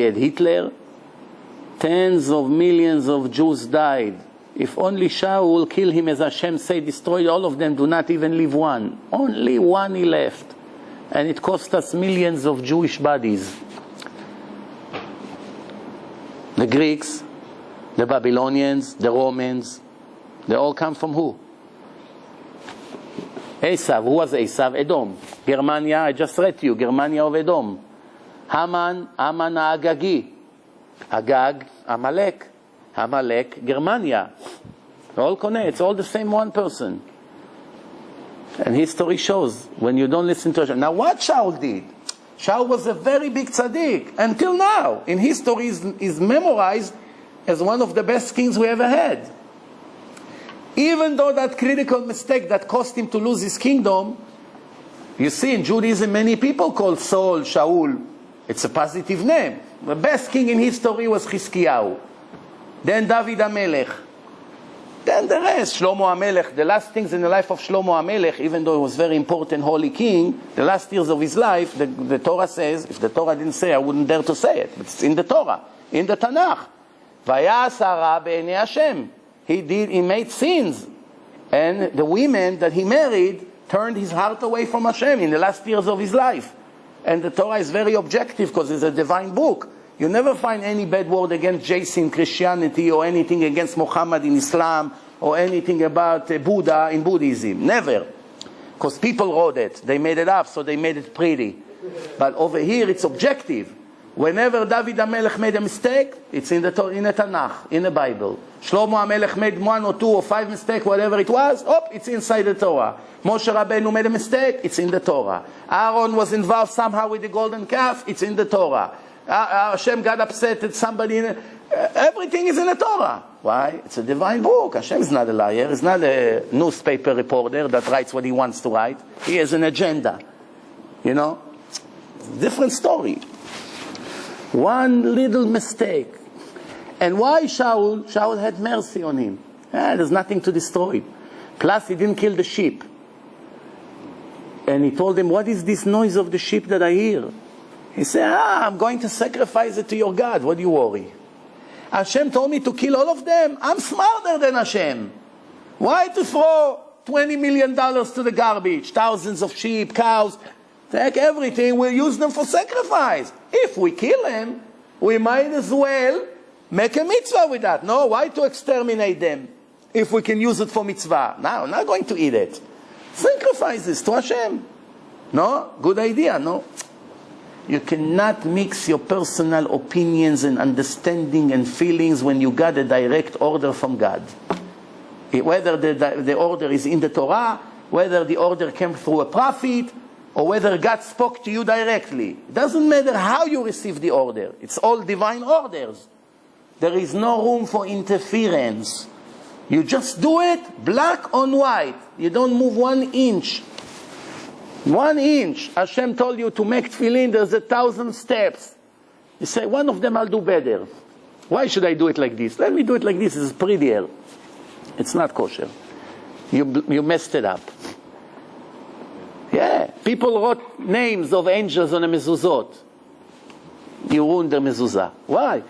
had Hitler. Tens of millions of Jews died. If only Shaul will kill him, as Hashem say, destroy all of them, do not even leave one. Only one he left. And it cost us millions of Jewish bodies. The Greeks, the Babylonians, the Romans, they all come from who? Esav. Who was Esav? Edom. Germania, I just read to you, Germania of Edom. Haman Agagi. Agag, Amalek. Amalek, Germania. All connect. It's all the same one person. And history shows when you don't listen to Hashem. Now what Shaul did? Shaul was a very big tzaddik. Until now, in history is memorized as one of the best kings we ever had. Even though that critical mistake that cost him to lose his kingdom, you see in Judaism many people call Saul, Shaul. It's a positive name. The best king in history was Chizkiyahu. Then David HaMelech. Then the rest, Shlomo HaMelech. The last things in the life of Shlomo HaMelech, even though he was very important holy king, the last years of his life, the Torah says, if the Torah didn't say, I wouldn't dare to say it. It's in the Torah, in the Tanakh. Vayas hara be'enei Hashem. He made sins. And the women that he married turned his heart away from Hashem in the last years of his life. And the Torah is very objective because it's a divine book. You never find any bad word against Jesus in Christianity or anything against Muhammad in Islam or anything about Buddha in Buddhism. Never. Because people wrote it. They made it up, so they made it pretty. But over here, it's objective. Whenever David HaMelech made a mistake, it's in the Tanakh, in the Bible. Shlomo HaMelech made 1 or 2 or 5 mistakes, whatever it was, it's inside the Torah. Moshe Rabbeinu made a mistake, it's in the Torah. Aaron was involved somehow with the golden calf, it's in the Torah. Hashem got upset at somebody. Everything is in the Torah. Why? It's a divine book. Hashem is not a liar. He's not a newspaper reporter that writes what he wants to write. He has an agenda. You know? It's a different story. One little mistake. And why Shaul? Shaul had mercy on him. There's nothing to destroy. Plus, he didn't kill the sheep. And he told him, what is this noise of the sheep that I hear? He said, I'm going to sacrifice it to your God. What do you worry? Hashem told me to kill all of them. I'm smarter than Hashem. Why to throw $20 million to the garbage? Thousands of sheep, cows. Take everything. We'll use them for sacrifice. If we kill them, we might as well make a mitzvah with that. No, why to exterminate them if we can use it for mitzvah? No, I'm not going to eat it. Sacrifice this to Hashem. No? Good idea, no? You cannot mix your personal opinions and understanding and feelings when you got a direct order from God. Whether the order is in the Torah, whether the order came through a prophet, or whether God spoke to you directly. It doesn't matter how you receive the order. It's all divine orders. There is no room for interference. You just do it black on white. You don't move 1 inch. 1 inch. Hashem told you to make tefillin, there's 1,000 steps. You say, one of them I'll do better. Why should I do it like this? Let me do it like this, it's prettier. It's not kosher. You messed it up. Yeah, people wrote names of angels on a mezuzot. You ruined the mezuzah. Why?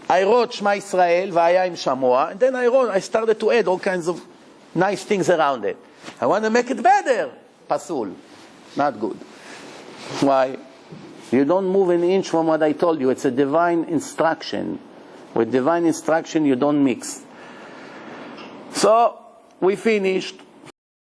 I wrote Shema Yisrael, V'haya im Shamoa, and then I started to add all kinds of nice things around it. I want to make it better. Pasul. Not good. Why? You don't move 1 inch from what I told you. It's a divine instruction. With divine instruction, you don't mix. So, we finished.